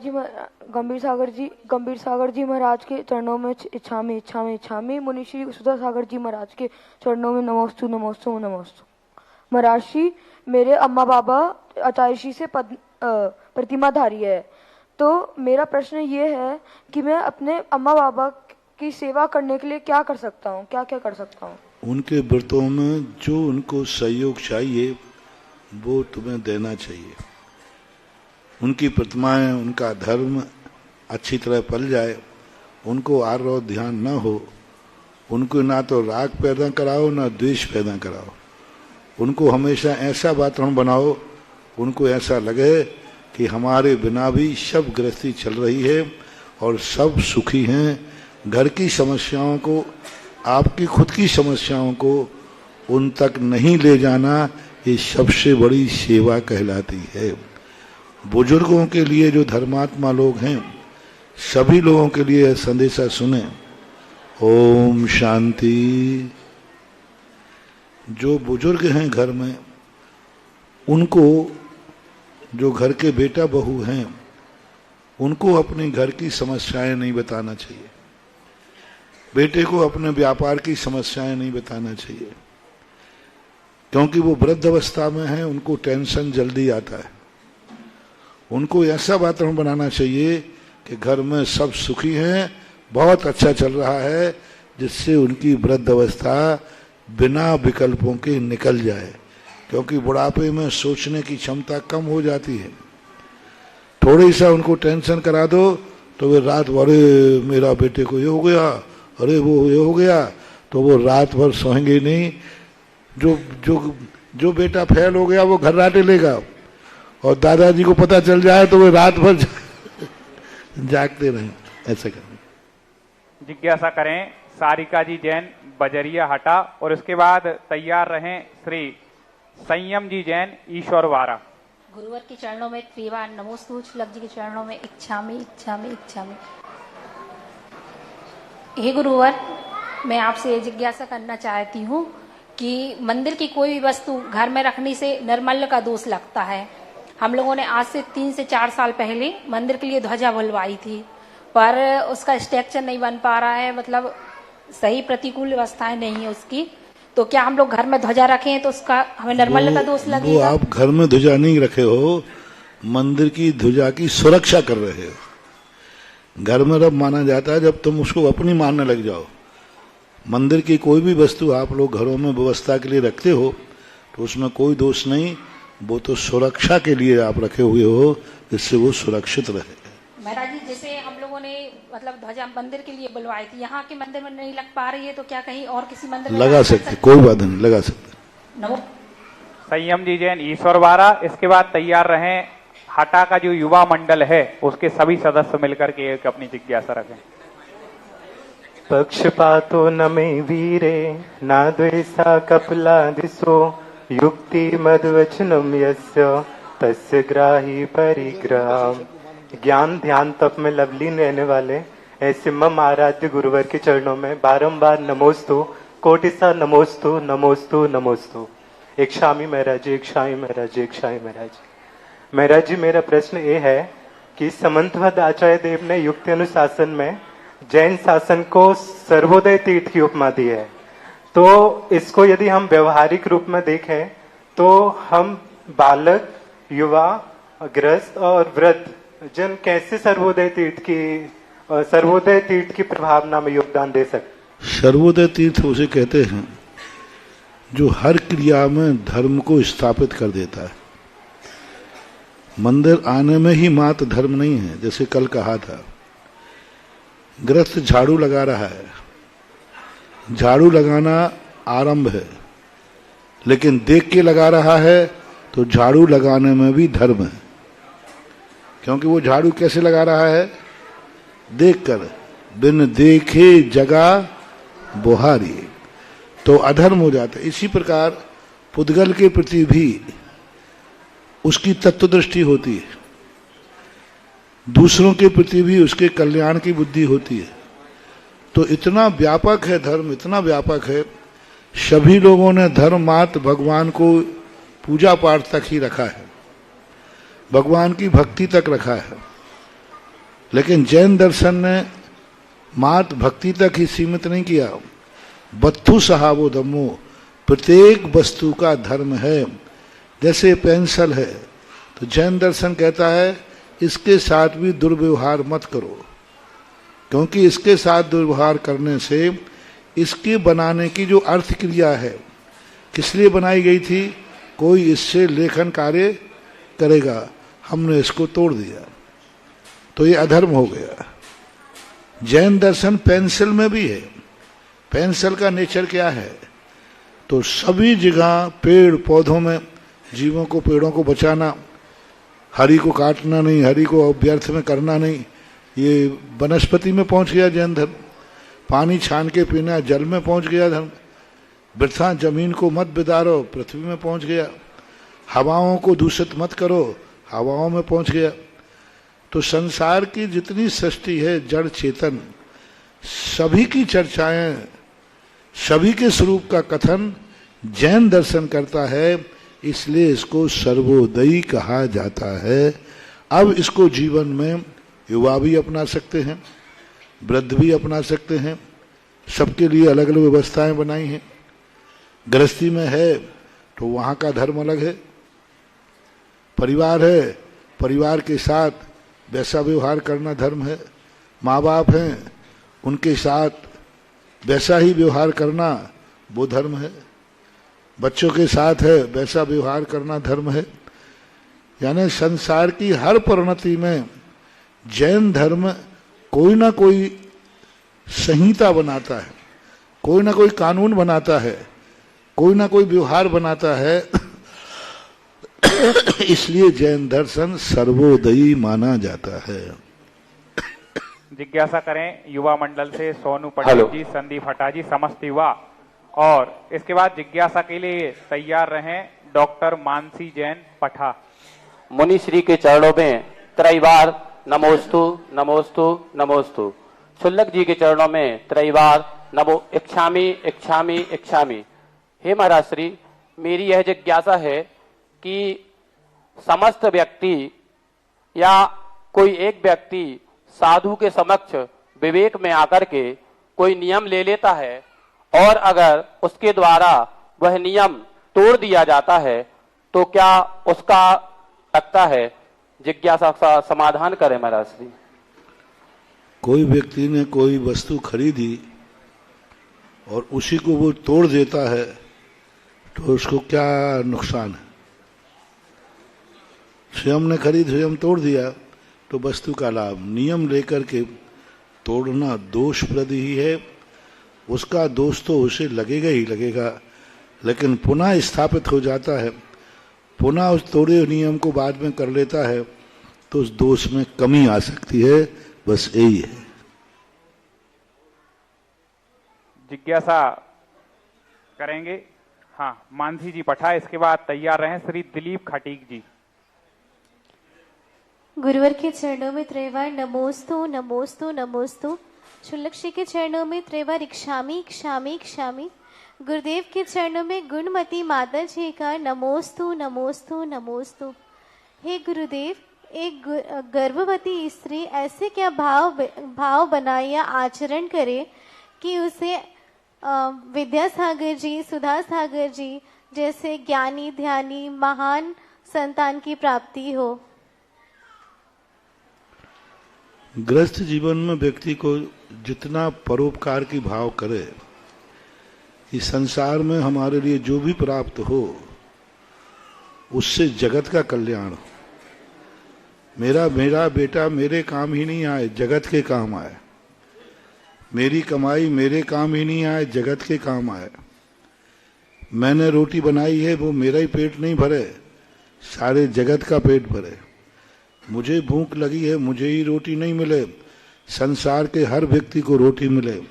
जी महाराज के चरणों में इच्छामी इच्छामी इच्छामी। मुनि श्री सुधा सागर जी महाराज के चरणों में नमोस्तु नमोस्तु नमोस्तु। महाराज श्री, मेरे अम्मा बाबा अचायशी से प्रतिमाधारी है, तो मेरा प्रश्न ये है कि मैं अपने अम्मा बाबा की सेवा करने के लिए क्या कर सकता हूँ, क्या क्या कर सकता हूँ? उनके व्रतों में जो उनको सहयोग चाहिए वो तुम्हें देना चाहिए। उनकी प्रतिमाएं, उनका धर्म अच्छी तरह पल जाए, उनको आरोप ध्यान न हो, उनको ना तो राग पैदा कराओ ना द्वेष पैदा कराओ। उनको हमेशा ऐसा वातावरण बनाओ, उनको ऐसा लगे कि हमारे बिना भी सब गृहस्थी चल रही है और सब सुखी हैं। घर की समस्याओं को, आपकी खुद की समस्याओं को उन तक नहीं ले जाना, ये सबसे बड़ी सेवा कहलाती है। बुजुर्गों के लिए जो धर्मात्मा लोग हैं, सभी लोगों के लिए संदेशा सुने। ओम शांति। जो बुजुर्ग हैं घर में, उनको, जो घर के बेटा बहू हैं, उनको अपने घर की समस्याएं नहीं बताना चाहिए। बेटे को अपने व्यापार की समस्याएं नहीं बताना चाहिए, क्योंकि वो वृद्ध अवस्था में है, उनको टेंशन जल्दी आता है। उनको ऐसा वातावरण बनाना चाहिए कि घर में सब सुखी हैं, बहुत अच्छा चल रहा है, जिससे उनकी वृद्ध अवस्था बिना विकल्पों के निकल जाए। क्योंकि बुढ़ापे में सोचने की क्षमता कम हो जाती है। थोड़ी सा उनको टेंशन करा दो तो वे रात भर, अरे मेरा बेटे को ये हो गया, अरे वो ये हो गया, तो वो रात भर सोएंगे नहीं। जो बेटा फेल हो गया वो घर्राटे लेगा, और दादाजी को पता चल जाए तो वे रात भर जागते रहें। ऐसा करें। जिज्ञासा करें सारिका जी जैन बजरिया हटा। और इसके बाद तैयार रहें श्री संयम जी जैन ईश्वरवारा। गुरुवर के चरणों में त्रिवार नमोस्तु। छुलक जी के चरणों में इच्छामी इच्छामी इच्छामी। हे गुरुवर, मैं आपसे ये जिज्ञासा करना चाहती हूँ कि मंदिर की कोई भी वस्तु घर में रखने से निर्मल्य का दोष लगता है। हम लोगों ने आज से 3 से 4 साल पहले मंदिर के लिए ध्वजा बुलवाई थी, पर उसका स्ट्रक्चर नहीं बन पा रहा है, मतलब सही प्रतिकूल व्यवस्थाएं नहीं है उसकी। तो क्या हम लोग घर में ध्वजा रखें तो उसका हमें निर्मल्य का दोष लगेगा? वो आप घर में ध्वजा नहीं रखे हो, मंदिर की ध्वजा की सुरक्षा कर रहे हो। घर में रब माना जाता है जब तुम उसको अपनी मानने लग जाओ। मंदिर की कोई भी वस्तु आप लोग घरों में व्यवस्था के लिए रखते हो तो उसमें कोई दोष नहीं, वो तो सुरक्षा के लिए आप रखे हुए हो, जिससे वो सुरक्षित रहे। महाराज जी, जैसे हम लोगों ने मतलब ध्वजा मंदिर के लिए बुलवाई थी, यहाँ के मंदिर में नहीं लग पा रही है, तो क्या कहीं और किसी मंदिर में लगा सकते, कोई बात नहीं, लगा सकते। नमो संयम जी जैन ईश्वर वारा। इसके बाद तैयार रहें, हटा का जो युवा मंडल है उसके सभी सदस्य मिलकर के एक अपनी जिज्ञासा रखें। पक्षपातो न मे वीरे न द्वेषा कपलादिशो युक्ति मद्वचनम यस्य तस्य ग्राही परिग्रह। ज्ञान ध्यान तप में लवलीन रहने वाले ऐसे मम आराध्य गुरुवर के चरणों में बारंबार नमोस्तु, कोटिसा नमोस्तु नमोस्तु नमोस्तु। एक शामी महाराज जी, एक शाही महाराज जी, एक शाही महाराज जी। महाराज जी, मेरा प्रश्न ये है कि समंतवद आचार्य देव ने युक्ति अनुशासन में जैन शासन को सर्वोदय तीर्थ की उपमा दी है, तो इसको यदि हम व्यवहारिक रूप में देखें तो हम बालक, युवा, ग्रस्त और वृद्ध जन कैसे सर्वोदय तीर्थ की प्रभावना में योगदान दे सकते? सर्वोदय तीर्थ उसे कहते हैं जो हर क्रिया में धर्म को स्थापित कर देता है। मंदिर आने में ही मात्र धर्म नहीं है, जैसे कल कहा था। गृहस्थ झाड़ू लगा रहा है, झाड़ू लगाना आरंभ है, लेकिन देख के लगा रहा है तो झाड़ू लगाने में भी धर्म है, क्योंकि वो झाड़ू कैसे लगा रहा है? देखकर, बिन देखे जगा बुहारी, तो अधर्म हो जाता है। इसी प्रकार पुद्गल के प्रति भी उसकी तत्व दृष्टि होती है, दूसरों के प्रति भी उसके कल्याण की बुद्धि होती है। तो इतना व्यापक है धर्म, इतना व्यापक है, सभी लोगों ने धर्म मात्र भगवान को पूजा पाठ तक ही रखा है, भगवान की भक्ति तक रखा है। लेकिन जैन दर्शन ने मात्र भक्ति तक ही सीमित नहीं किया। बत्थु सहावो धम्मो, प्रत्येक वस्तु का धर्म है। जैसे पेंसिल है तो जैन दर्शन कहता है इसके साथ भी दुर्व्यवहार मत करो, क्योंकि इसके साथ दुर्व्यवहार करने से इसके बनाने की जो अर्थ क्रिया है, किस लिए बनाई गई थी, कोई इससे लेखन कार्य करेगा, हमने इसको तोड़ दिया तो ये अधर्म हो गया। जैन दर्शन पेंसिल में भी है। पेंसिल का नेचर क्या है? तो सभी जगह पेड़ पौधों में जीवों को, पेड़ों को बचाना, हरि को काटना नहीं, हरि को व्यर्थ में करना नहीं, ये वनस्पति में पहुंच गया जैन धर्म। पानी छान के पीना, जल में पहुंच गया धर्म। वृथा जमीन को मत बिदारो, पृथ्वी में पहुंच गया। हवाओं को दूषित मत करो, हवाओं में पहुंच गया। तो संसार की जितनी सृष्टि है, जड़ चेतन, सभी की चर्चाएं, सभी के स्वरूप का कथन जैन दर्शन करता है, इसलिए इसको सर्वोदयी कहा जाता है। अब इसको जीवन में युवा भी अपना सकते हैं, वृद्ध भी अपना सकते हैं, सबके लिए अलग अलग व्यवस्थाएं बनाई हैं। गृहस्थी में है तो वहाँ का धर्म अलग है, परिवार है, परिवार के साथ वैसा व्यवहार करना धर्म है, माँ बाप हैं उनके साथ वैसा ही व्यवहार करना वो धर्म है, बच्चों के साथ है वैसा व्यवहार करना धर्म है। यानी संसार की हर परिणति में जैन धर्म कोई ना कोई संहिता बनाता है, कोई ना कोई कानून बनाता है, कोई ना कोई व्यवहार बनाता है। इसलिए जैन दर्शन सर्वोदयी माना जाता है। जिज्ञासा करें युवा मंडल से सोनू पटेल जी, संदीप हटा जी, समस्त युवा। और इसके बाद जिज्ञासा के लिए तैयार रहें डॉक्टर मानसी जैन पठा। मुनि श्री के चरणों में त्रैवार नमोस्तु नमोस्तु नमोस्तु। शुल्लक जी के चरणों में त्रैवार नमो इच्छामि इच्छामि इच्छामि। हे महाराज श्री, मेरी यह जिज्ञासा है कि समस्त व्यक्ति या कोई एक व्यक्ति साधु के समक्ष विवेक में आकर के कोई नियम ले लेता है और अगर उसके द्वारा वह नियम तोड़ दिया जाता है तो क्या उसका लगता है? जिज्ञासा का समाधान करें महाराज श्री। कोई व्यक्ति ने कोई वस्तु खरीदी और उसी को वो तोड़ देता है तो उसको क्या नुकसान है? स्वयं ने खरीद स्वयं तोड़ दिया तो वस्तु का लाभ। नियम लेकर के तोड़ना दोषप्रद ही है, उसका दोष तो उसे लगेगा ही लगेगा, लेकिन पुनः स्थापित हो जाता है, पुनः उस तोड़े नियम को बाद में कर लेता है, तो उस दोष में कमी आ सकती है। बस यही है। जिज्ञासा करेंगे। हाँ, मानसी जी पठा, इसके बाद तैयार रहें श्री दिलीप खटीक जी। गुरुवर के चरणों में त्रैवार नमोस्तु नमोस्तु नमोस्तु। क्षुल्लक श्री के चरणों में त्रैवार इक्षामी इक्षामी इक्षामी। गुरुदेव के चरणों में गुणमती माता जी का नमोस्तु नमोस्तु नमोस्तु। हे गुरुदेव, एक गर्भवती स्त्री ऐसे क्या भाव बनाए या आचरण करे कि उसे विद्यासागर जी, सुधा सागर जी जैसे ज्ञानी ध्यानी महान संतान की प्राप्ति हो। गृहस्थ जीवन में व्यक्ति को जितना परोपकार की भाव करे कि संसार में हमारे लिए जो भी प्राप्त हो उससे जगत का कल्याण हो। मेरा बेटा मेरे काम ही नहीं आए, जगत के काम आए। मेरी कमाई मेरे काम ही नहीं आए, जगत के काम आए। मैंने रोटी बनाई है, वो मेरा ही पेट नहीं भरे, सारे जगत का पेट भरे। मुझे भूख लगी है, मुझे ही रोटी नहीं मिले, संसार के हर व्यक्ति को रोटी मिले।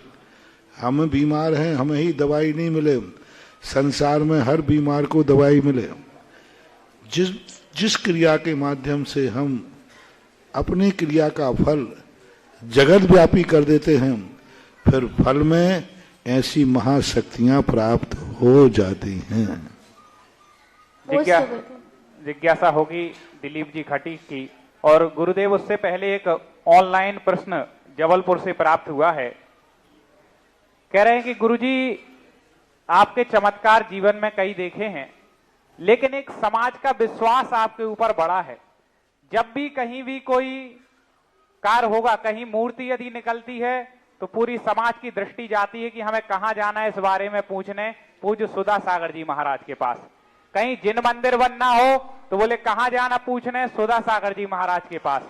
हम बीमार हैं, हमें ही दवाई नहीं मिले, संसार में हर बीमार को दवाई मिले। जिस क्रिया के माध्यम से हम अपनी क्रिया का फल जगत व्यापी कर देते हैं, फिर फल में ऐसी महाशक्तियां प्राप्त हो जाती हैं। जिज्ञासा होगी दिलीप जी खटीक की। और गुरुदेव, उससे पहले एक ऑनलाइन प्रश्न जबलपुर से प्राप्त हुआ है। कह रहे हैं कि गुरुजी, आपके चमत्कार जीवन में कई देखे हैं, लेकिन एक समाज का विश्वास आपके ऊपर बड़ा है। जब भी कहीं भी कोई कार्य होगा, कहीं मूर्ति यदि निकलती है तो पूरी समाज की दृष्टि जाती है कि हमें कहां जाना है इस बारे में पूछने पूज्य सुधा सागर जी महाराज के पास। कहीं जिन मंदिर बनना हो तो बोले कहां जाना पूछने, सुधा सागर जी महाराज के पास।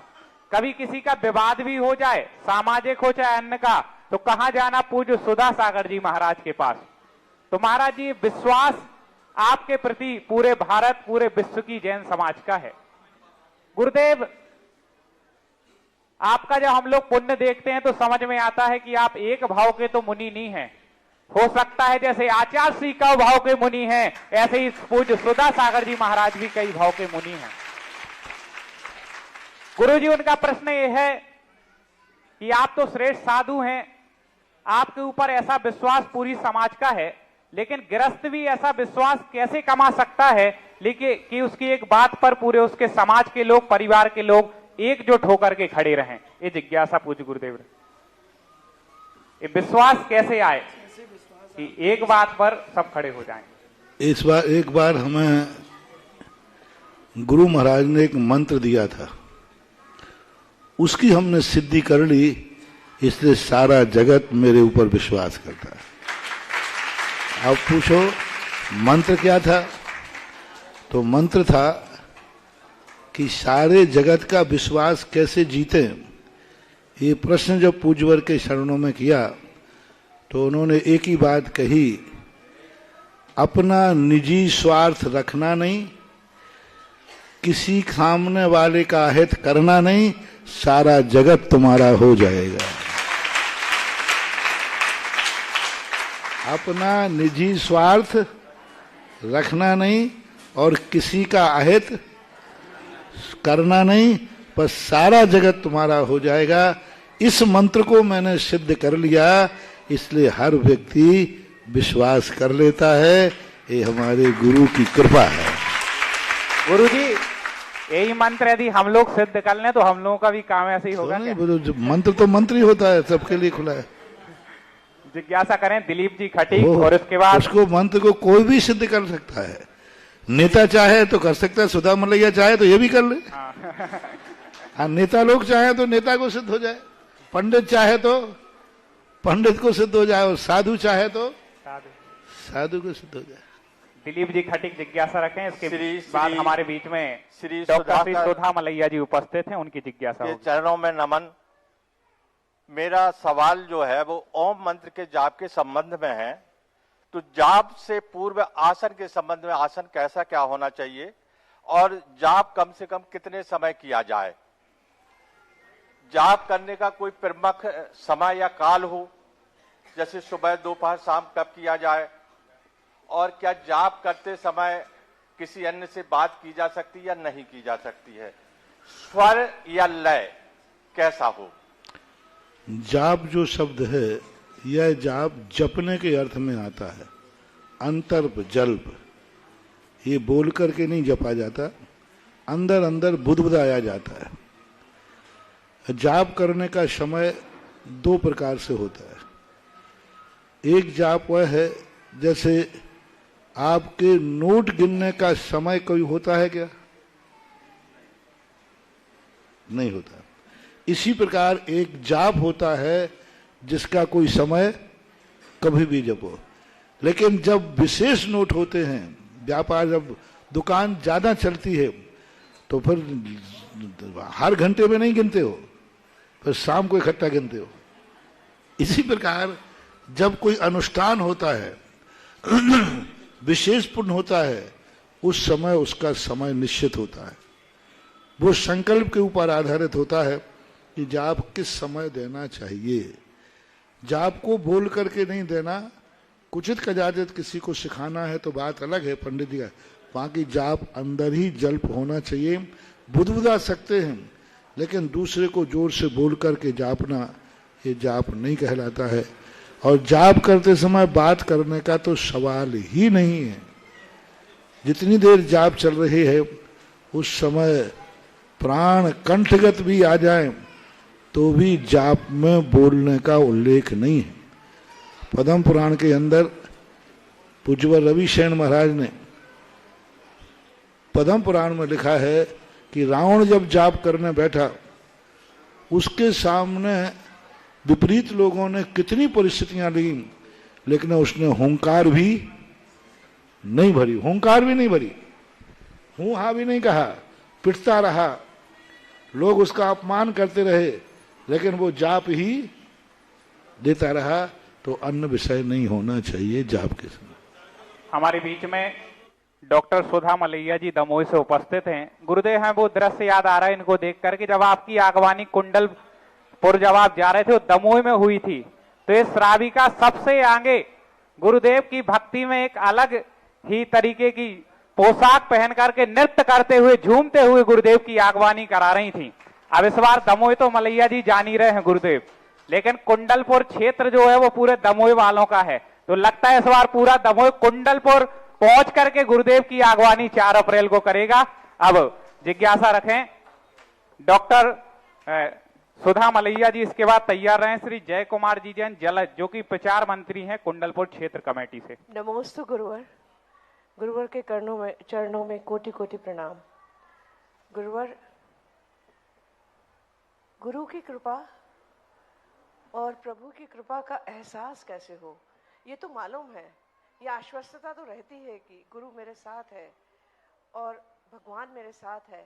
कभी किसी का विवाद भी हो जाए, सामाजिक हो चाहे अन्य का, तो कहां जाना, पूज्य सुधा सागर जी महाराज के पास। तो महाराज जी, विश्वास आपके प्रति पूरे भारत, पूरे विश्व की जैन समाज का है। गुरुदेव, आपका जब हम लोग पुण्य देखते हैं तो समझ में आता है कि आप एक भाव के तो मुनि नहीं हैं। हो सकता है जैसे आचार्य श्री का भाव के मुनि हैं, ऐसे ही पूज्य सुधा सागर जी महाराज भी कई भाव के मुनि हैं। गुरुजी, उनका प्रश्न यह है कि आप तो श्रेष्ठ साधु हैं, आपके ऊपर ऐसा विश्वास पूरी समाज का है, लेकिन गृहस्थ भी ऐसा विश्वास कैसे कमा सकता है लेकिन कि उसकी एक बात पर पूरे उसके समाज के लोग, परिवार के लोग एकजुट होकर के खड़े रहें? ये जिज्ञासा पूज्य गुरुदेव। ये विश्वास कैसे आए कि एक बात पर सब खड़े हो जाएं? एक बार हमें गुरु महाराज ने एक मंत्र दिया था, उसकी हमने सिद्धि कर ली, इसलिए सारा जगत मेरे ऊपर विश्वास करता है। अब पूछो मंत्र क्या था? तो मंत्र था कि सारे जगत का विश्वास कैसे जीते। ये प्रश्न जब पूज्यवर के शरणों में किया तो उन्होंने एक ही बात कही, अपना निजी स्वार्थ रखना नहीं, किसी सामने वाले का हित करना नहीं, सारा जगत तुम्हारा हो जाएगा। अपना निजी स्वार्थ रखना नहीं और किसी का अहित करना नहीं, बस सारा जगत तुम्हारा हो जाएगा। इस मंत्र को मैंने सिद्ध कर लिया, इसलिए हर व्यक्ति विश्वास कर लेता है। ये हमारे गुरु की कृपा है। गुरुजी, यही मंत्र यदि हम लोग सिद्ध कर लें तो हम लोगों का भी काम ऐसे ही होगा क्या? मंत्र तो मंत्र ही होता है, सबके लिए खुला है। जिज्ञासा करें दिलीप जी खटीक। और उसके बाद उसको मंत्र को कोई भी सिद्ध कर सकता है। नेता चाहे तो कर सकता है, सुधा मलैया चाहे तो ये भी कर ले। हाँ, नेता लोग चाहे तो नेता को सिद्ध हो जाए, पंडित चाहे तो पंडित को सिद्ध हो जाए, और साधु चाहे तो साधु को सिद्ध हो जाए। दिलीप जी खटीक जिज्ञासा रखें। इसके बाद हमारे बीच में डॉक्टर सुधा मलैया जी उपस्थित हैं, उनकी जिज्ञासा। चरणों में नमन। मेरा सवाल जो है वो ओम मंत्र के जाप के संबंध में है। तो जाप से पूर्व आसन के संबंध में आसन कैसा क्या होना चाहिए और जाप कम से कम कितने समय किया जाए? जाप करने का कोई प्रमुख समय या काल हो, जैसे सुबह दोपहर शाम कब किया जाए? और क्या जाप करते समय किसी अन्य से बात की जा सकती है या नहीं की जा सकती है? स्वर या लय कैसा हो? जाप जो शब्द है यह जाप जपने के अर्थ में आता है। अंतर्प जल्प, ये बोल करके नहीं जपा जाता, अंदर अंदर बुदबुदाया जाता है। जाप करने का समय दो प्रकार से होता है। एक जाप वह है जैसे आपके नोट गिनने का समय कोई होता है क्या? नहीं होता। इसी प्रकार एक जाप होता है जिसका कोई समय कभी भी जपो। लेकिन जब विशेष नोट होते हैं, व्यापार जब दुकान ज्यादा चलती है तो फिर हर घंटे में नहीं गिनते हो, फिर शाम को इकट्ठा गिनते हो। इसी प्रकार जब कोई अनुष्ठान होता है, विशेष पुण्य होता है, उस समय उसका समय निश्चित होता है। वो संकल्प के ऊपर आधारित होता है कि जाप किस समय देना चाहिए। जाप को बोल करके नहीं देना, कुचित कजाजित किसी को सिखाना है तो बात अलग है पंडित जी का, बाकी जाप अंदर ही जल्प होना चाहिए। बुदबुदा सकते हैं लेकिन दूसरे को जोर से बोल करके जापना, ये जाप नहीं कहलाता है। और जाप करते समय बात करने का तो सवाल ही नहीं है। जितनी देर जाप चल रही है उस समय प्राण कंठगत भी आ जाए तो भी जाप में बोलने का उल्लेख नहीं है। पद्म पुराण के अंदर पूज्यवर रविशेन महाराज ने पद्म पुराण में लिखा है कि रावण जब जाप करने बैठा, उसके सामने विपरीत लोगों ने कितनी परिस्थितियां ली, लेकिन उसने हुंकार भी नहीं भरी, हुंकार भी नहीं भरी, हूं हा भी नहीं कहा, पिटता रहा, लोग उसका अपमान करते रहे, लेकिन वो जाप ही देता रहा। तो अन्य विषय नहीं होना चाहिए जाप के समय। हमारे बीच में डॉक्टर सुधा मलैया जी दमोह से उपस्थित हैं। गुरुदेव हैं, वो दृश्य याद आ रहा है इनको देख करके, जब आपकी आगवानी कुंडलपुर जब आप जा रहे थे वो दमोह में हुई थी, तो ये श्राविका सबसे आगे गुरुदेव की भक्ति में एक अलग ही तरीके की पोशाक पहन करके नृत्य करते हुए झूमते हुए गुरुदेव की आगवानी करा रही थी। अब इस बार दमोह तो मलैया जी जान ही रहे हैं गुरुदेव, लेकिन कुंडलपुर क्षेत्र जो है वो पूरे दमोह वालों का है, तो लगता है इस बार पूरा दमोह कुंडलपुर पहुंच करके गुरुदेव की आगवानी 4 अप्रैल को करेगा। अब जिज्ञासा रखें डॉक्टर सुधा मलैया जी, इसके बाद तैयार रहे श्री जय कुमार जी जैन जलज, जो कि प्रचार मंत्री हैं कुंडलपुर क्षेत्र कमेटी से। नमोस्तु गुरुवर। गुरुवर के चरणों में कोटि कोटि प्रणाम। गुरुवर, गुरु की कृपा और प्रभु की कृपा का एहसास कैसे हो, ये तो मालूम है, ये आश्वस्तता तो रहती है कि गुरु मेरे साथ है और भगवान मेरे साथ है,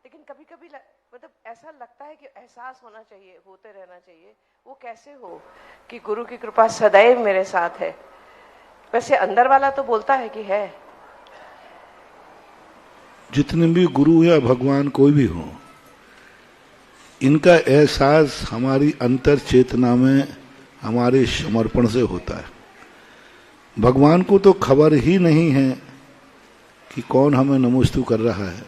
लेकिन कभी कभी मतलब ऐसा लगता है कि एहसास होना चाहिए, होते रहना चाहिए। वो कैसे हो कि गुरु की कृपा सदैव मेरे साथ है? वैसे अंदर वाला तो बोलता है कि है। जितने भी गुरु या भगवान कोई भी हो, इनका एहसास हमारी अंतर चेतना में हमारे समर्पण से होता है। भगवान को तो खबर ही नहीं है कि कौन हमें नमोस्तु कर रहा है,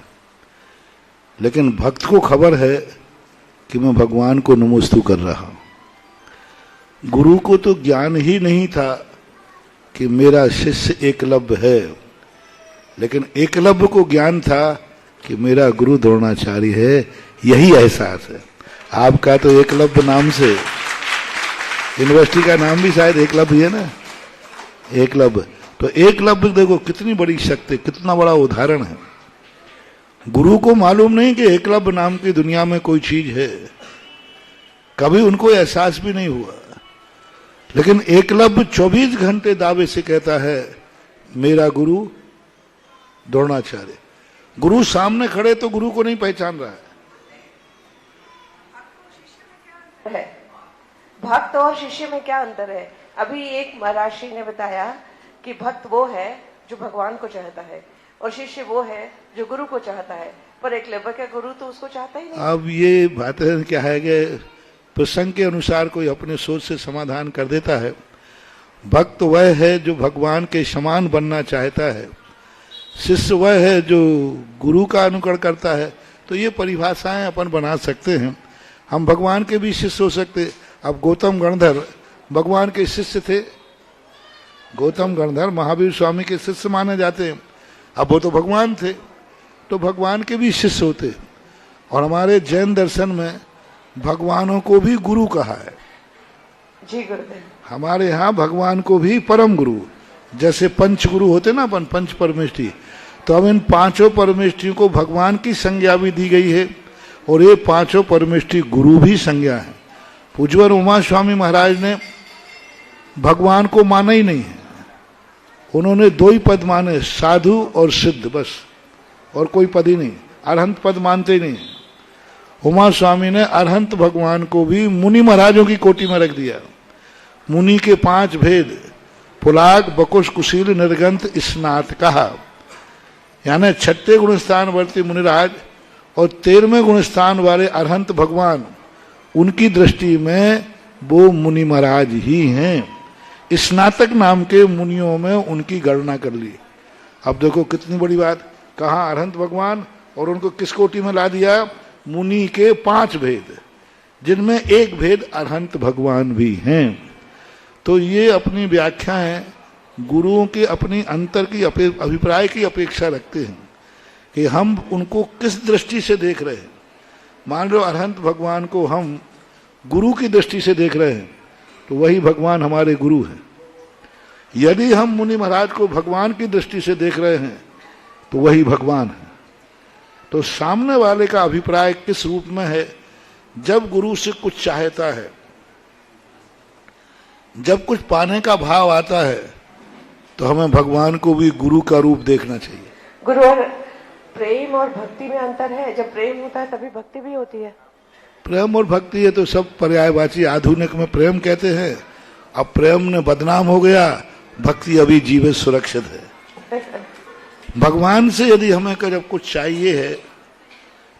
लेकिन भक्त को खबर है कि मैं भगवान को नमोस्तु कर रहा हूं। गुरु को तो ज्ञान ही नहीं था कि मेरा शिष्य एकलव्य है, लेकिन एकलव्य को ज्ञान था कि मेरा गुरु द्रोणाचार्य है। यही एहसास है। आपका तो एकलव्य नाम से, यूनिवर्सिटी का नाम भी शायद एकलव्य है ना, एकलव्य। तो एकलव्य देखो कितनी बड़ी शक्ति, कितना बड़ा उदाहरण है। गुरु को मालूम नहीं कि एकलव्य नाम की दुनिया में कोई चीज है, कभी उनको एहसास भी नहीं हुआ, लेकिन एकलव्य 24 घंटे दावे से कहता है मेरा गुरु द्रोणाचार्य। गुरु सामने खड़े तो गुरु को नहीं पहचान रहा है। भक्त और शिष्य में क्या अंतर है? अभी एक महाराज ने बताया कि भक्त वो है जो भगवान को चाहता है और शिष्य वो है जो गुरु को चाहता है, पर एक लेबर का गुरु तो उसको चाहता ही नहीं। अब ये बातें क्या है कि प्रसंग के अनुसार कोई अपने सोच से समाधान कर देता है। भक्त वह है जो भगवान के समान बनना चाहता है, शिष्य वह है जो गुरु का अनुकरण करता है। तो ये परिभाषाएं अपन बना सकते हैं। हम भगवान के भी शिष्य हो सकते। अब गौतम गणधर भगवान के शिष्य थे। गौतम गणधर महावीर स्वामी के शिष्य माने जाते हैं। अब वो तो भगवान थे, तो भगवान के भी शिष्य होते। और हमारे जैन दर्शन में भगवानों को भी गुरु कहा है। जी गुरुदेव। हमारे यहाँ भगवान को भी परम गुरु, जैसे पंच गुरु होते ना अपन, पंच परमेष्ठी, तो अब इन पांचों परमेष्ठियों को भगवान की संज्ञा भी दी गई है और ये पांचों परमेष्ठी गुरु भी संज्ञा है। पूज्यवर उमा स्वामी महाराज ने भगवान को माना ही नहीं है। उन्होंने दो ही पद माने, साधु और सिद्ध, बस, और कोई पद ही नहीं। अरहंत पद मानते ही नहीं। उमा स्वामी ने अरहंत भगवान को भी मुनि महाराजों की कोटि में रख दिया। मुनि के 5 भेद, पुलाग, बकुश, कुशील, निर्गंत, स्नात कहा, यानी 6ठे गुणस्थान वर्ती मुनिराज और 13वें गुणस्थान वाले अरहंत भगवान, उनकी दृष्टि में वो मुनि महाराज ही हैं। स्नातक नाम के मुनियों में उनकी गणना कर ली। अब देखो कितनी बड़ी बात, कहा अरहंत भगवान और उनको किस कोटि में ला दिया? मुनि के 5 भेद, जिनमें एक भेद अरहंत भगवान भी हैं। तो ये अपनी व्याख्याएं गुरुओं के अपनी अंतर की अभिप्राय की अपेक्षा रखते हैं कि हम उनको किस दृष्टि से देख रहे हैं। मान लो अरहंत भगवान को हम गुरु की दृष्टि से देख रहे हैं तो वही भगवान हमारे गुरु हैं। यदि हम मुनि महाराज को भगवान की दृष्टि से देख रहे हैं तो वही भगवान है। तो सामने वाले का अभिप्राय किस रूप में है? जब गुरु से कुछ चाहता है, जब कुछ पाने का भाव आता है, तो हमें भगवान को भी गुरु का रूप देखना चाहिए। गुरु और प्रेम और भक्ति में अंतर है। जब प्रेम होता है तभी भक्ति भी होती है। प्रेम और भक्ति है तो सब पर्यायवाची, आधुनिक में प्रेम कहते हैं। अब प्रेम ने बदनाम हो गया, भक्ति अभी जीवित सुरक्षित है। भगवान से यदि हमें जब कुछ चाहिए है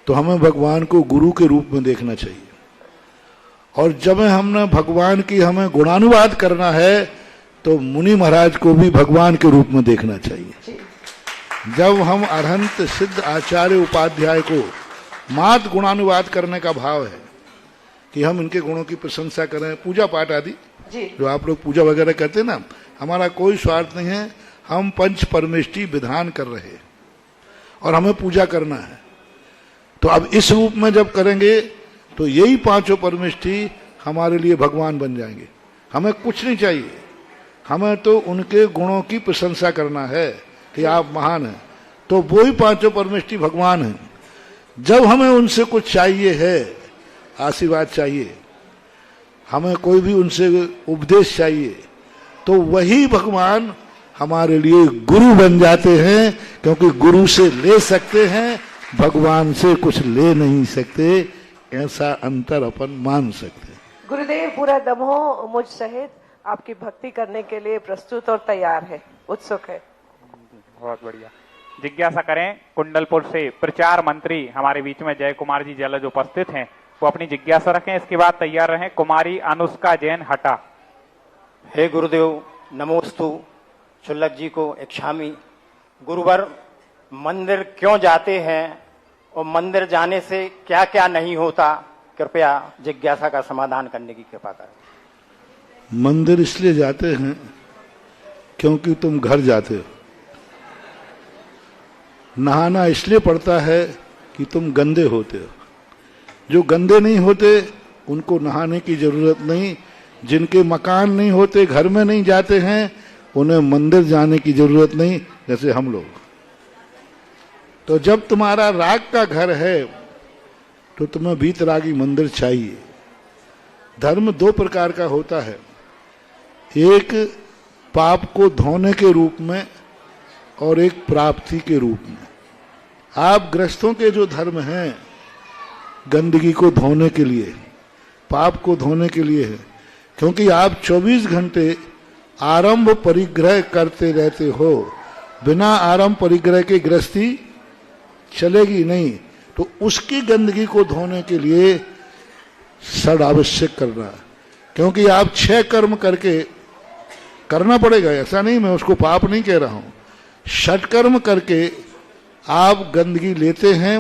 तो हमें भगवान को गुरु के रूप में देखना चाहिए। और जब हमने भगवान की हमें गुणानुवाद करना है तो मुनि महाराज को भी भगवान के रूप में देखना चाहिए। जब हम अरहंत सिद्ध आचार्य उपाध्याय को मात गुणानुवाद करने का भाव है कि हम इनके गुणों की प्रशंसा करें, पूजा पाठ आदि जो आप लोग पूजा वगैरह करते हैं ना, हमारा कोई स्वार्थ नहीं है। हम पंच परमेष्ठी विधान कर रहे हैं और हमें पूजा करना है। तो अब इस रूप में जब करेंगे तो यही पांचों परमेष्ठी हमारे लिए भगवान बन जाएंगे। हमें कुछ नहीं चाहिए, हमें तो उनके गुणों की प्रशंसा करना है कि आप महान हैं। तो वो ही पांचों परमेष्ठी भगवान हैं। जब हमें उनसे कुछ चाहिए है, आशीर्वाद चाहिए, हमें कोई भी उनसे उपदेश चाहिए, तो वही भगवान हमारे लिए गुरु बन जाते हैं। क्योंकि गुरु से ले सकते हैं, भगवान से कुछ ले नहीं सकते। ऐसा अंतर अपन मान सकते हैं। गुरुदेव पूरा दमोह मुझ सहित आपकी भक्ति करने के लिए प्रस्तुत और तैयार है, उत्सुक है। बहुत बढ़िया। जिज्ञासा करें कुंडलपुर से प्रचार मंत्री हमारे बीच में जय कुमार जी जलज उपस्थित हैं, वो अपनी जिज्ञासा रखें। इसके बाद तैयार रहें कुमारी अनुष्का जैन हटा। हे गुरुदेव, नमोस्तु। शुल्लक जी को इच्छामी। गुरुवर, मंदिर क्यों जाते हैं और मंदिर जाने से क्या क्या नहीं होता, कृपया जिज्ञासा का समाधान करने की कृपा करें। मंदिर इसलिए जाते हैं क्योंकि तुम घर जाते हो। नहाना इसलिए पड़ता है कि तुम गंदे होते हो। जो गंदे नहीं होते उनको नहाने की जरूरत नहीं। जिनके मकान नहीं होते, घर में नहीं जाते हैं, उन्हें मंदिर जाने की जरूरत नहीं, जैसे हम लोग। तो जब तुम्हारा राग का घर है तो तुम्हें वीतरागी मंदिर चाहिए। धर्म 2 प्रकार का होता है, एक पाप को धोने के रूप में और एक प्राप्ति के रूप में। आप गृहस्थों के जो धर्म हैं गंदगी को धोने के लिए, पाप को धोने के लिए है। क्योंकि आप 24 घंटे आरंभ परिग्रह करते रहते हो। बिना आरंभ परिग्रह के गृहस्थी चलेगी नहीं। तो उसकी गंदगी को धोने के लिए षड आवश्यक करना, क्योंकि आप 6 कर्म करके करना पड़ेगा, ऐसा नहीं, मैं उसको पाप नहीं कह रहा हूं। षट कर्म करके आप गंदगी लेते हैं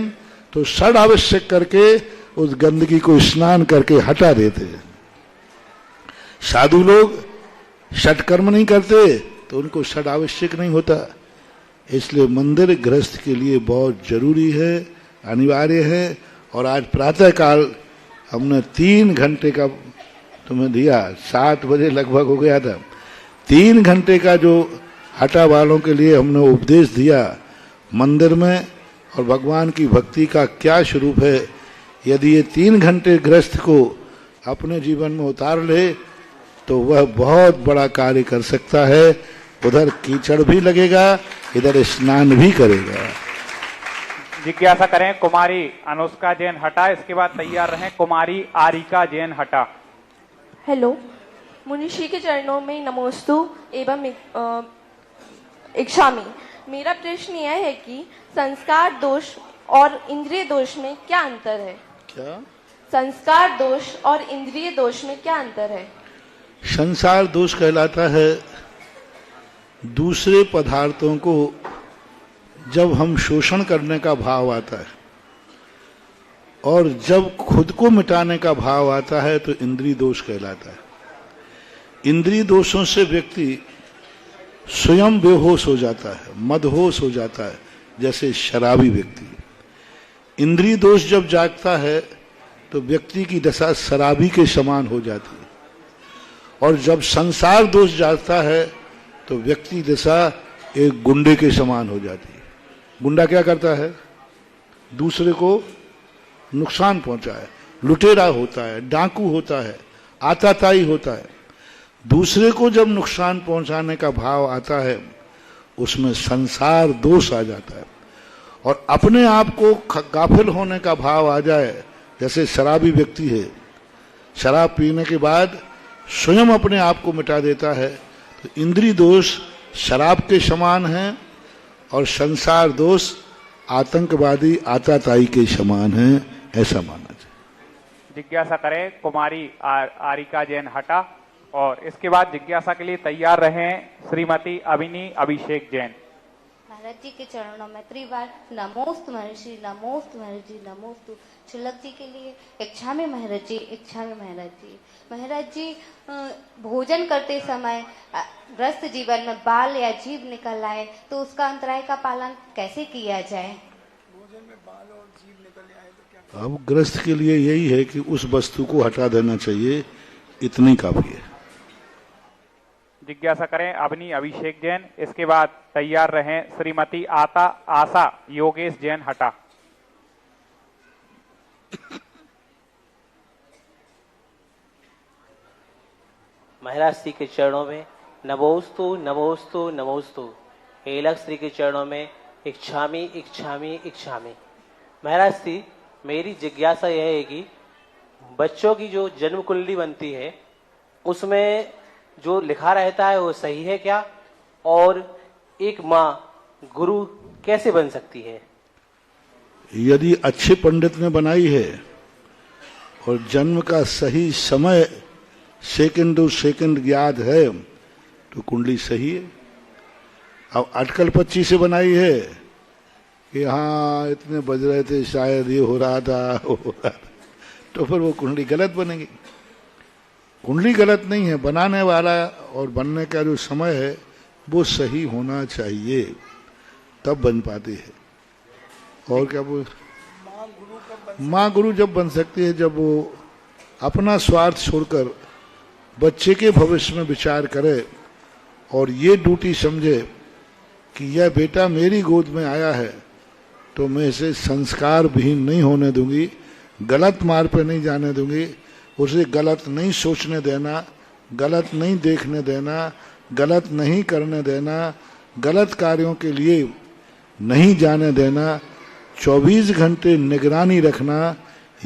तो षड आवश्यक करके उस गंदगी को स्नान करके हटा देते हैं। साधु लोग षट कर्म नहीं करते तो उनको षड आवश्यक नहीं होता। इसलिए मंदिर गृहस्थ के लिए बहुत जरूरी है, अनिवार्य है। और आज प्रातः काल हमने 3 घंटे का तुम्हें दिया, 7 बजे लगभग हो गया था। 3 घंटे का जो हटा वालों के लिए हमने उपदेश दिया मंदिर में, और भगवान की भक्ति का क्या स्वरूप है। यदि ये 3 घंटे गृहस्थ को अपने जीवन में उतार ले तो वह बहुत बड़ा कार्य कर सकता है। उधर कीचड़ भी लगेगा, इधर स्नान भी करेगा। जिज्ञासा करें कुमारी अनुष्का जैन हटा, इसके बाद तैयार रहें कुमारी आरिका जैन हटा। हेलो, मुनिश्री के चरणों में नमोस्तु एवं इच्छामि। मेरा प्रश्न यह है कि संस्कार दोष और इंद्रिय दोष में क्या अंतर है? क्या? संस्कार दोष और इंद्रिय दोष में क्या अंतर है? संसार दोष कहलाता है दूसरे पदार्थों को जब हम शोषण करने का भाव आता है, और जब खुद को मिटाने का भाव आता है तो इंद्रिय दोष कहलाता है। इंद्रिय दोषों से व्यक्ति स्वयं बेहोश हो जाता है, मदहोश हो जाता है, जैसे शराबी व्यक्ति। इंद्रिय दोष जब जागता है तो व्यक्ति की दशा शराबी के समान हो जाती है। और जब संसार दोष जागता है तो व्यक्ति दशा एक गुंडे के समान हो जाती है। गुंडा क्या करता है? दूसरे को नुकसान पहुंचाए, लुटेरा होता है, डाकू होता है, आताताई होता है। दूसरे को जब नुकसान पहुंचाने का भाव आता है उसमें संसार दोष आ जाता है। और अपने आप को गाफिल होने का भाव आ जाए, जैसे शराबी व्यक्ति है, शराब पीने के बाद स्वयं अपने आप को मिटा देता है, तो इंद्रिय दोष शराब के समान है और संसार दोष आतंकवादी आताताई के समान है, ऐसा माना जाए। जिज्ञासा करें कुमारी आरिका जैन हटा, और इसके बाद जिज्ञासा के लिए तैयार रहें श्रीमती अभिनी अभिषेक जैन। महाराज जी के चरणों में त्रिवार नमोस्तु महर्षि, नमोस्तु महर्षि, नमोस्तु। शुल्लक जी के लिए इच्छा में महाराज जी, इच्छा में महाराज जी। महाराज जी, भोजन करते समय ग्रस्त जीवन में बाल या जीभ निकल आए तो उसका अंतराय का पालन कैसे किया जाए? भोजन में बाल और जीभ निकल आए तो क्या? अब ग्रस्त के लिए यही है कि उस वस्तु को हटा देना चाहिए, इतनी काफी है। जिज्ञासा करें अभिनी अभिषेक जैन, इसके बाद तैयार रहें श्रीमती आशा योगेश जैन हटा। महाराज श्री के चरणों में नमोस्तु नमोस्तु नमोस्तु। हेलक श्री के चरणों में इच्छामि इच्छामि इच्छामि। महाराज श्री, मेरी जिज्ञासा यह है कि बच्चों की जो जन्म कुंडली बनती है उसमें जो लिखा रहता है वो सही है क्या? और एक माँ गुरु कैसे बन सकती है? यदि अच्छे पंडित ने बनाई है और जन्म का सही समय सेकंड टू सेकंड याद है तो कुंडली सही है। अब अटकल 25 से बनाई है कि हाँ इतने बज रहे थे, शायद ये हो रहा था, तो फिर वो कुंडली गलत बनेगी। कुंडली गलत नहीं है, बनाने वाला और बनने का जो समय है वो सही होना चाहिए, तब बन पाती है। और क्या वो माँ गुरु जब बन सकती है जब वो अपना स्वार्थ छोड़कर बच्चे के भविष्य में विचार करे और ये ड्यूटी समझे कि यह बेटा मेरी गोद में आया है तो मैं इसे संस्कार विहीन नहीं होने दूंगी, गलत मार्ग पे नहीं जाने दूंगी, उसे गलत नहीं सोचने देना, गलत नहीं देखने देना, गलत नहीं करने देना, गलत कार्यों के लिए नहीं जाने देना, 24 घंटे निगरानी रखना,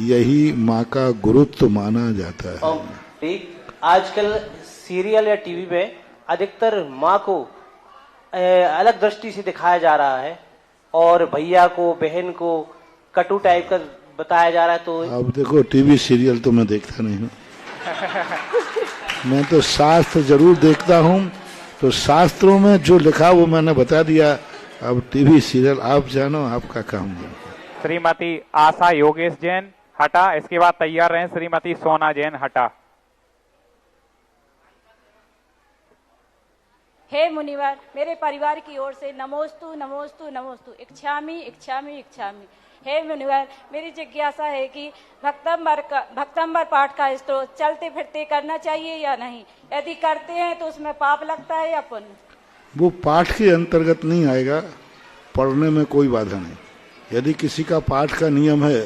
यही माँ का गुरुत्व माना जाता है। आजकल सीरियल या टीवी में अधिकतर माँ को अलग दृष्टि से दिखाया जा रहा है और भैया को बहन को कटु टाइप का बताया जा रहा है। तो अब देखो, टीवी सीरियल तो मैं देखता नहीं हूँ। मैं तो शास्त्र जरूर देखता हूँ, तो शास्त्रों में जो लिखा वो मैंने बता दिया। अब टीवी सीरियल आप जानो, आपका काम है। श्रीमती आशा योगेश जैन हटा। इसके बाद तैयार रहें श्रीमती सोना जैन हटा। हे मुनिवर, मेरे परिवार की ओर से नमोस्तु नमोस्तु नमोस्तु, इच्छामि इच्छामि इच्छामि। हे मुनिवर, मेरी जिज्ञासा है कि भक्तंबर पाठ का स्तोत्र चलते फिरते करना चाहिए या नहीं? यदि करते हैं तो उसमें पाप लगता है या पुण्य? वो पाठ के अंतर्गत नहीं आएगा, पढ़ने में कोई बाधा नहीं। यदि किसी का पाठ का नियम है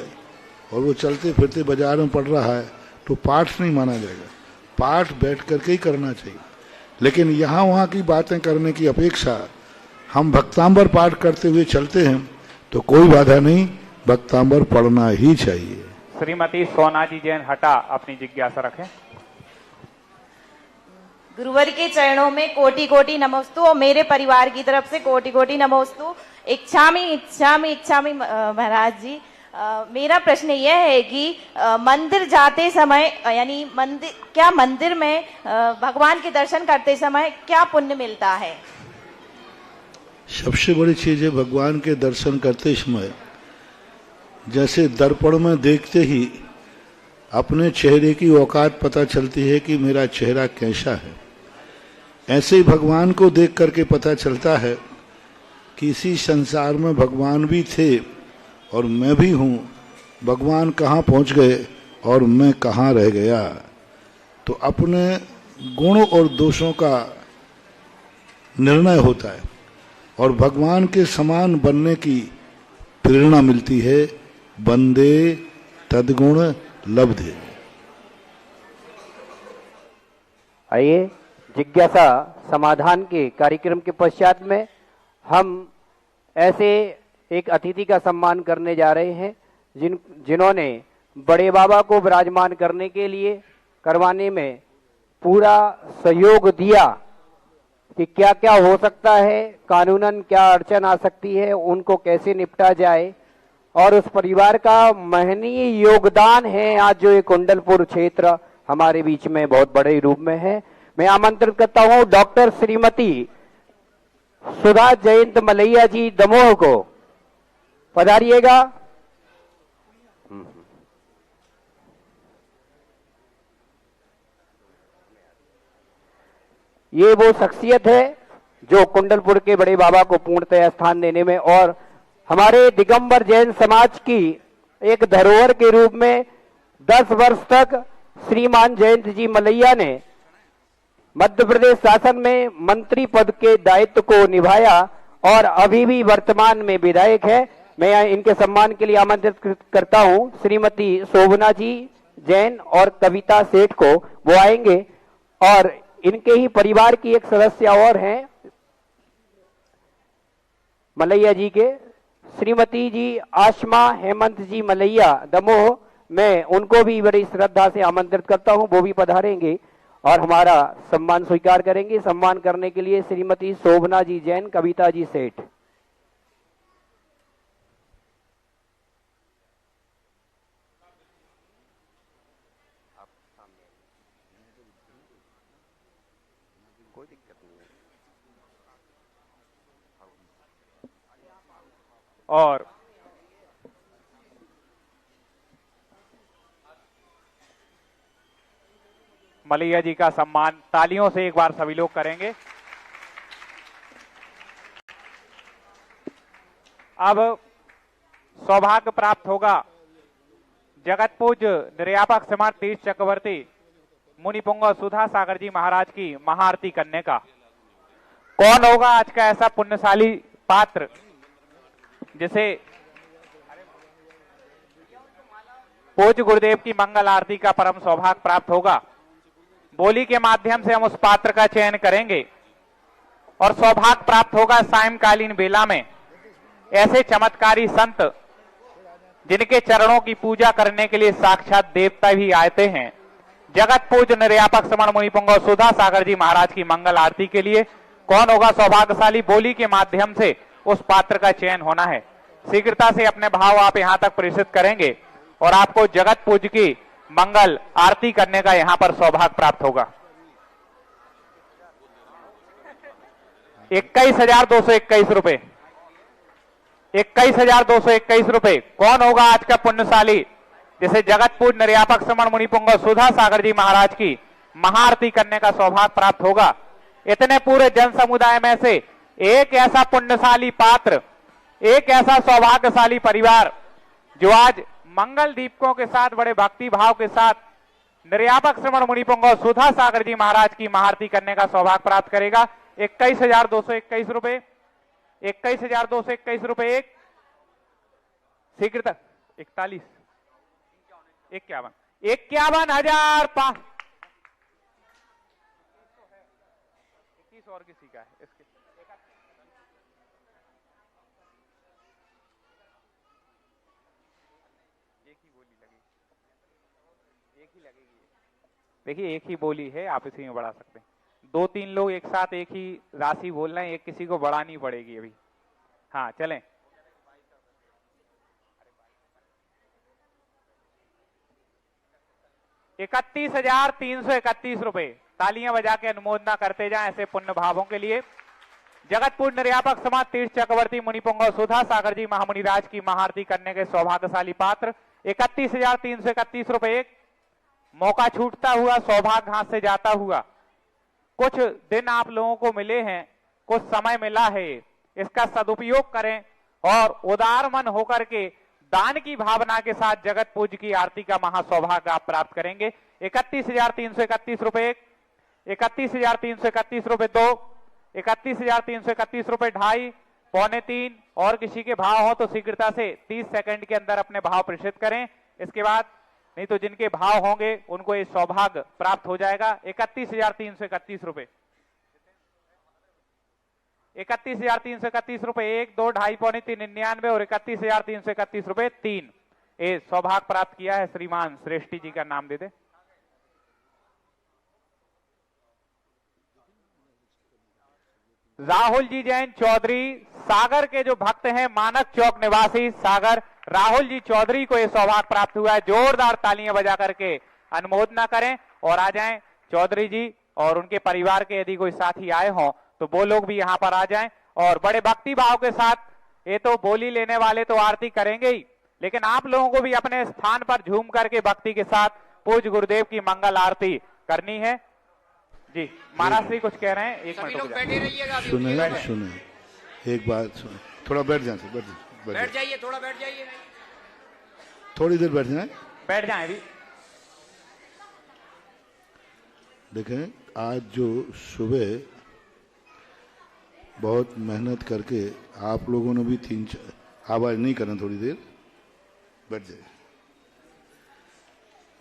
और वो चलते फिरते बाजार में पढ़ रहा है तो पाठ नहीं माना जाएगा। पाठ बैठ करके ही करना चाहिए। लेकिन यहाँ वहाँ की बातें करने की अपेक्षा हम भक्तांबर पाठ करते हुए चलते हैं तो कोई बाधा नहीं, भक्तांबर पढ़ना ही चाहिए। श्रीमती सोना जी जैन हटा अपनी जिज्ञासा रखें। गुरुवर के चरणों में कोटि कोटि नमोस्तु और मेरे परिवार की तरफ से कोटि कोटि नमोस्तु। इच्छामि इच्छामि इच्छामि महाराज जी, मेरा प्रश्न यह है कि मंदिर जाते समय यानी मंदिर में भगवान के दर्शन करते समय क्या पुण्य मिलता है? सबसे बड़ी चीज है भगवान के दर्शन करते समय जैसे दर्पण में देखते ही अपने चेहरे की औकात पता चलती है कि मेरा चेहरा कैसा है, ऐसे ही भगवान को देख करके पता चलता है कि इसी संसार में भगवान भी थे और मैं भी हूँ। भगवान कहाँ पहुँच गए और मैं कहाँ रह गया। तो अपने गुणों और दोषों का निर्णय होता है और भगवान के समान बनने की प्रेरणा मिलती है। बंदे तद्गुण लब्धे। आइए जिज्ञासा समाधान के कार्यक्रम के पश्चात में हम ऐसे एक अतिथि का सम्मान करने जा रहे हैं जिन्होंने बड़े बाबा को विराजमान करने के लिए करवाने में पूरा सहयोग दिया कि क्या क्या हो सकता है, कानूनन क्या अड़चन आ सकती है, उनको कैसे निपटा जाए, और उस परिवार का महनीय योगदान है आज जो ये कुंडलपुर क्षेत्र हमारे बीच में बहुत बड़े रूप में है। मैं आमंत्रित करता हूं डॉक्टर श्रीमती सुधा जयंत मलैया जी दमोह को, पधारिएगा। ये वो शख्सियत है जो कुंडलपुर के बड़े बाबा को पूर्णतः स्थान देने में और हमारे दिगंबर जैन समाज की एक धरोहर के रूप में 10 वर्ष तक श्रीमान जयंत जी मलैया ने मध्य प्रदेश शासन में मंत्री पद के दायित्व को निभाया और अभी भी वर्तमान में विधायक है। मैं इनके सम्मान के लिए आमंत्रित करता हूं श्रीमती शोभना जी जैन और कविता सेठ को। वो आएंगे और इनके ही परिवार की एक सदस्य और हैं मलैया जी के, श्रीमती जी आशमा हेमंत जी मलैया दमोह। मैं उनको भी बड़ी श्रद्धा से आमंत्रित करता हूं, वो भी पधारेंगे और हमारा सम्मान स्वीकार करेंगे। सम्मान करने के लिए श्रीमती शोभना जी जैन, कविता जी सेठ। और मलैया जी का सम्मान तालियों से एक बार सभी लोग करेंगे। अब सौभाग्य प्राप्त होगा जगत पूज्य निर्यापक श्रीमान तीर्थ चक्रवर्ती मुनिपुंग सुधा सागर जी महाराज की महाआरती करने का। कौन होगा आज का ऐसा पुण्यशाली पात्र जिसे पूज्य गुरुदेव की मंगल आरती का परम सौभाग्य प्राप्त होगा? बोली के माध्यम से हम उस पात्र का चयन करेंगे और सौभाग्य प्राप्त होगा सायंकालीन बेला में ऐसे चमत्कारी संत जिनके चरणों की पूजा करने के लिए साक्षात देवता भी आते हैं, जगत पूज्य निर्यापक श्रमण मुनि पुंगव सुधा सागर जी महाराज की मंगल आरती के लिए कौन होगा सौभाग्यशाली, बोली के माध्यम से उस पात्र का चयन होना है। शीघ्रता से अपने भाव आप यहां तक प्रेषित करेंगे और आपको जगत पूज्य की मंगल आरती करने का यहां पर सौभाग्य प्राप्त होगा। 21,221 रुपए, 21,221 रुपए। कौन होगा आज का पुण्यशाली जिसे जगत पूज्य निर्यापक श्रमण मुनि पुंगव सुधा सागर जी महाराज की महाआरती करने का सौभाग्य प्राप्त होगा। इतने पूरे जन समुदाय में से एक ऐसा पुण्यशाली पात्र, एक ऐसा सौभाग्यशाली परिवार जो आज मंगल दीपकों के साथ बड़े भक्ति भाव के साथ निर्यापक श्रमण मुनि पुंगव सुधा सागर जी महाराज की महाआरती करने का सौभाग्य प्राप्त करेगा। 21,221 रुपए, 21,221 रुपए। एक शीघ्रता 41, 51, 51,005, 21 और किसी का है इसके एक ही बोली लगेगी, एक ही लगेगी। देखिए एक ही बोली है, आप इसी में बढ़ा सकते हैं। 2-3 लोग एक साथ एक ही राशि बोल रहे हैं, एक किसी को बढ़ानी पड़ेगी अभी। हाँ चलें। 31,331 रुपए। तालियां बजा के अनुमोदना करते जाएं ऐसे पुण्य भावों के लिए। जगत पूज्य निर्यापक समाज तीर्थ चक्रवर्ती मुनि पुंगव सुधा सागर जी महामुनि राज की महाआरती करने के सौभाग्यशाली पात्र 31,331 रुपए। एक मौका छूटता हुआ, सौभाग्य हाथ से जाता हुआ। कुछ दिन आप लोगों को मिले हैं, कुछ समय मिला है, इसका सदुपयोग करें और उदार मन होकर के दान की भावना के साथ जगत पूज्य की आरती का महासौभाग्य आप प्राप्त करेंगे। 31,331 रुपए, 31,331 रुपए 2, 31,331 रुपए 2.5, 2.25 और किसी के भाव हो तो शीघ्रता से 30 सेकंड के अंदर अपने भाव प्रेषित करें। इसके बाद नहीं तो जिनके भाव होंगे उनको ये सौभाग्य प्राप्त हो जाएगा। 31,331 रुपए, 31,331 रुपए 1, 2, 2.5, 2.25, 99 और 31,331 रुपए 3। ये सौभाग्य प्राप्त किया है श्रीमान श्रेष्ठी जी का नाम दे दे। राहुल जी जैन चौधरी सागर के जो भक्त हैं, मानक चौक निवासी सागर राहुल जी चौधरी को यह सौभाग्य प्राप्त हुआ है। जोरदार तालियां बजा करके अनुमोदना करें और आ जाएं चौधरी जी और उनके परिवार के यदि कोई साथी आए हों तो वो लोग भी यहां पर आ जाएं और बड़े भक्ति भाव के साथ। ये तो बोली लेने वाले तो आरती करेंगे ही, लेकिन आप लोगों को भी अपने स्थान पर झूम करके भक्ति के साथ पूज्य गुरुदेव की मंगल आरती करनी है। जी महाराज श्री कुछ कह रहे हैं, एक मिनट सुने एक बात सुने। थोड़ा बैठ जाए, बैठ जाइए, थोड़ा बैठ जाइए, थोड़ी देर बैठ जाए, बैठ जाए अभी। देखें आज जो सुबह बहुत मेहनत करके आप लोगों ने भी 3-4 आवाज नहीं करना, थोड़ी देर बैठ जाए।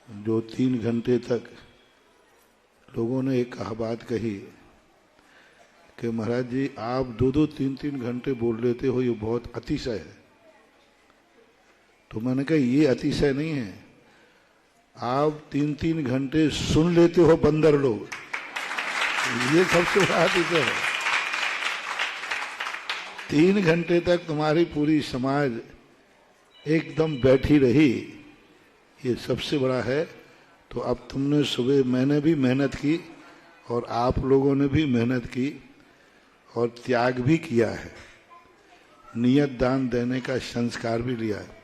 जो 3 घंटे तक लोगों ने एक बात कही कि महाराज जी आप 2-2, 3-3 घंटे बोल लेते हो, ये बहुत अतिशय है। तो मैंने कहा ये अतिशय नहीं है, आप 3-3 घंटे सुन लेते हो बंदर लोग, ये सबसे बड़ा अतिशय है। 3 घंटे तक तुम्हारी पूरी समाज एकदम बैठी रही, ये सबसे बड़ा है। तो अब तुमने सुबह, मैंने भी मेहनत की और आप लोगों ने भी मेहनत की और त्याग भी किया है, नियत दान देने का संस्कार भी लिया है।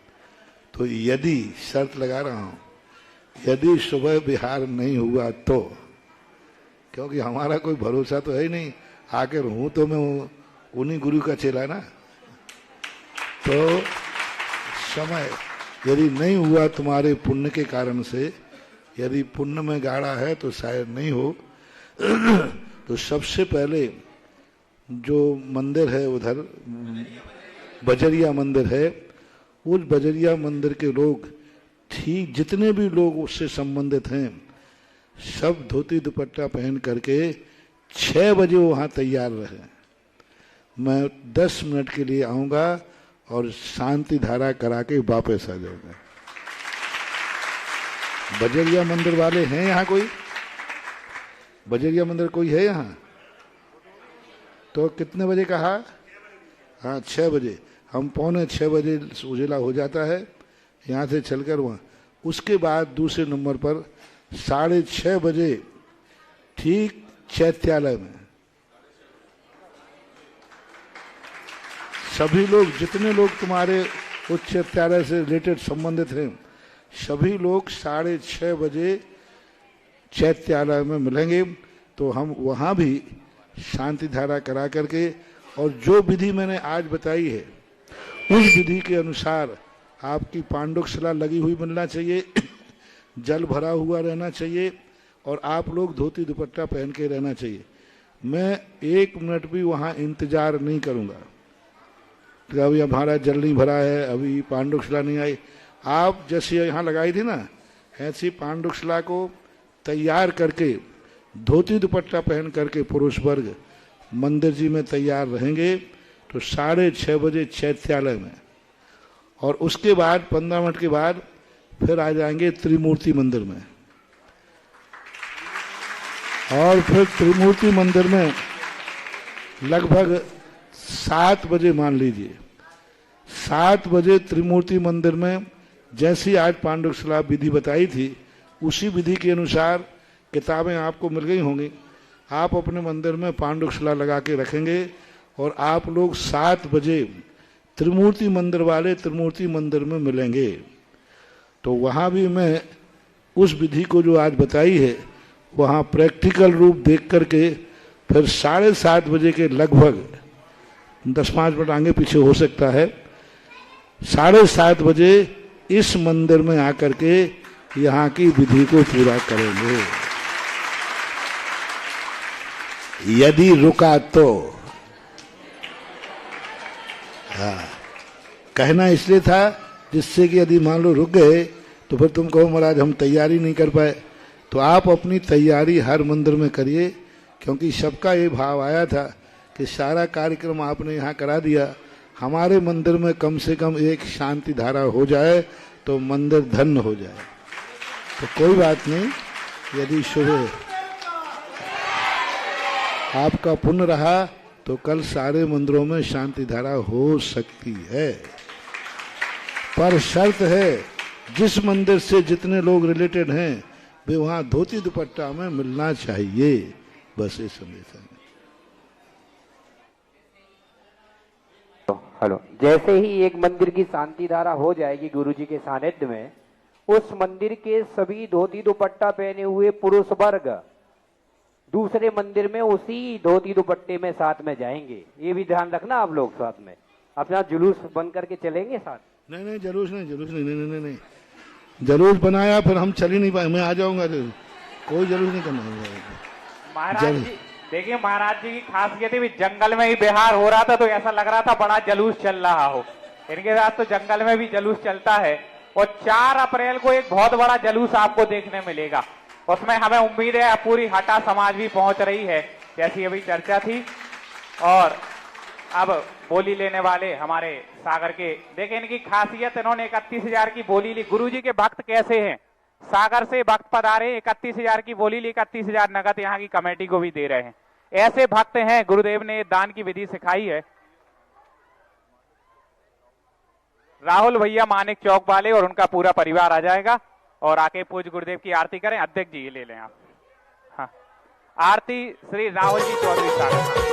तो यदि शर्त लगा रहा हूं, यदि सुबह बिहार नहीं हुआ तो, क्योंकि हमारा कोई भरोसा तो है ही नहीं, आखिर हूं तो मैं उन्हीं गुरु का चेला ना। तो समय यदि नहीं हुआ तुम्हारे पुण्य के कारण से, यदि पुण्य में गाढ़ा है तो शायद नहीं हो। तो सबसे पहले जो मंदिर है उधर बजरिया मंदिर है, उस बजरिया मंदिर के लोग ठीक जितने भी लोग उससे संबंधित हैं सब धोती दुपट्टा पहन करके 6 बजे वहाँ तैयार रहे। मैं 10 मिनट के लिए आऊँगा और शांति धारा करा के वापस आ जाऊँगा। बजरिया मंदिर वाले हैं यहाँ कोई? बजरिया मंदिर कोई है यहाँ? तो कितने बजे कहा? हाँ 6 बजे। हम 5:45 बजे उजेला हो जाता है यहाँ से चलकर वहाँ। उसके बाद दूसरे नंबर पर 6:30 बजे ठीक चैत्यालय में सभी लोग, जितने लोग तुम्हारे उच्च चैत्यालय से रिलेटेड संबंधित हैं, सभी लोग 6:30 बजे चैत्यालय में मिलेंगे। तो हम वहाँ भी शांति धारा करा करके, और जो विधि मैंने आज बताई है उस विधि के अनुसार आपकी पांडुकशिला लगी हुई मिलना चाहिए, जल भरा हुआ रहना चाहिए, और आप लोग धोती दुपट्टा पहन के रहना चाहिए। मैं 1 मिनट भी वहाँ इंतजार नहीं करूँगा कि अभी हमारा जल नहीं भरा है, अभी पांडुकशिला नहीं आई। आप जैसे यहाँ लगाई थी ना, ऐसी पांडुकशिला को तैयार करके धोती दुपट्टा पहन करके पुरुष वर्ग मंदिर जी में तैयार रहेंगे। तो 6:30 बजे चैत्यालय में, और उसके बाद 15 मिनट के बाद फिर आ जाएंगे त्रिमूर्ति मंदिर में, और फिर त्रिमूर्ति मंदिर में लगभग 7 बजे, मान लीजिए 7 बजे त्रिमूर्ति मंदिर में जैसी आज पांडुकशिला विधि बताई थी उसी विधि के अनुसार किताबें आपको मिल गई होंगी। आप अपने मंदिर में पांडुकशिला लगा के रखेंगे, और आप लोग 7 बजे त्रिमूर्ति मंदिर वाले त्रिमूर्ति मंदिर में मिलेंगे। तो वहाँ भी मैं उस विधि को जो आज बताई है वहाँ प्रैक्टिकल रूप देख करके फिर 7:30 बजे के लगभग 10-5 मिनट आगे पीछे हो सकता है, 7:30 बजे इस मंदिर में आकर के यहाँ की विधि को पूरा करेंगे। यदि रुका तो, हाँ, कहना इसलिए था जिससे कि यदि मान लो रुक गए तो फिर तुम कहो महाराज हम तैयारी नहीं कर पाए। तो आप अपनी तैयारी हर मंदिर में करिए, क्योंकि सबका ये भाव आया था कि सारा कार्यक्रम आपने यहाँ करा दिया, हमारे मंदिर में कम से कम एक शांति धारा हो जाए तो मंदिर धन्य हो जाए। तो कोई बात नहीं, यदि शुभ आपका पुण्य रहा तो कल सारे मंदिरों में शांति धारा हो सकती है, पर शर्त है जिस मंदिर से जितने लोग रिलेटेड हैं वे वहां धोती दुपट्टा में मिलना चाहिए। बस ये संदेश है। हेलो, जैसे ही एक मंदिर की शांति धारा हो जाएगी गुरुजी के सानिध्य में, उस मंदिर के सभी धोती दुपट्टा पहने हुए पुरुष वर्ग दूसरे मंदिर में उसी धोती दुपट्टे में साथ में जाएंगे। ये भी ध्यान रखना आप लोग, साथ में अपना जुलूस बन करके चलेंगे साथ। नहीं, जुलूस नहीं, जलूस बनाया फिर हम चल ही नहीं पाए। मैं आ जाऊंगा, कोई जलूस नहीं करना। महाराज जी देखिए, महाराज जी की खासियत है, जंगल में ही बिहार हो रहा था तो ऐसा लग रहा था बड़ा जलूस चल रहा हो। इनके साथ तो जंगल में भी जलूस चलता है, और 4 अप्रैल को एक बहुत बड़ा जलूस आपको देखने मिलेगा। उसमें हमें उम्मीद है पूरी हटा समाज भी पहुंच रही है, जैसी अभी चर्चा थी। और अब बोली लेने वाले हमारे सागर के, देखिए इनकी खासियत, इन्होंने 31,000 की बोली ली। गुरुजी के भक्त कैसे हैं, सागर से भक्त पधारे, 31,000 की बोली ली, 31,000 नगद यहाँ की कमेटी को भी दे रहे हैं। ऐसे भक्त हैं, गुरुदेव ने दान की विधि सिखाई है। राहुल भैया मानिक चौक वाले और उनका पूरा परिवार आ जाएगा और आके पूज्य गुरुदेव की आरती करें। अध्यक्ष जी ये ले लें आप। हाँ, आरती श्री राहुल जी चौधरी साहब।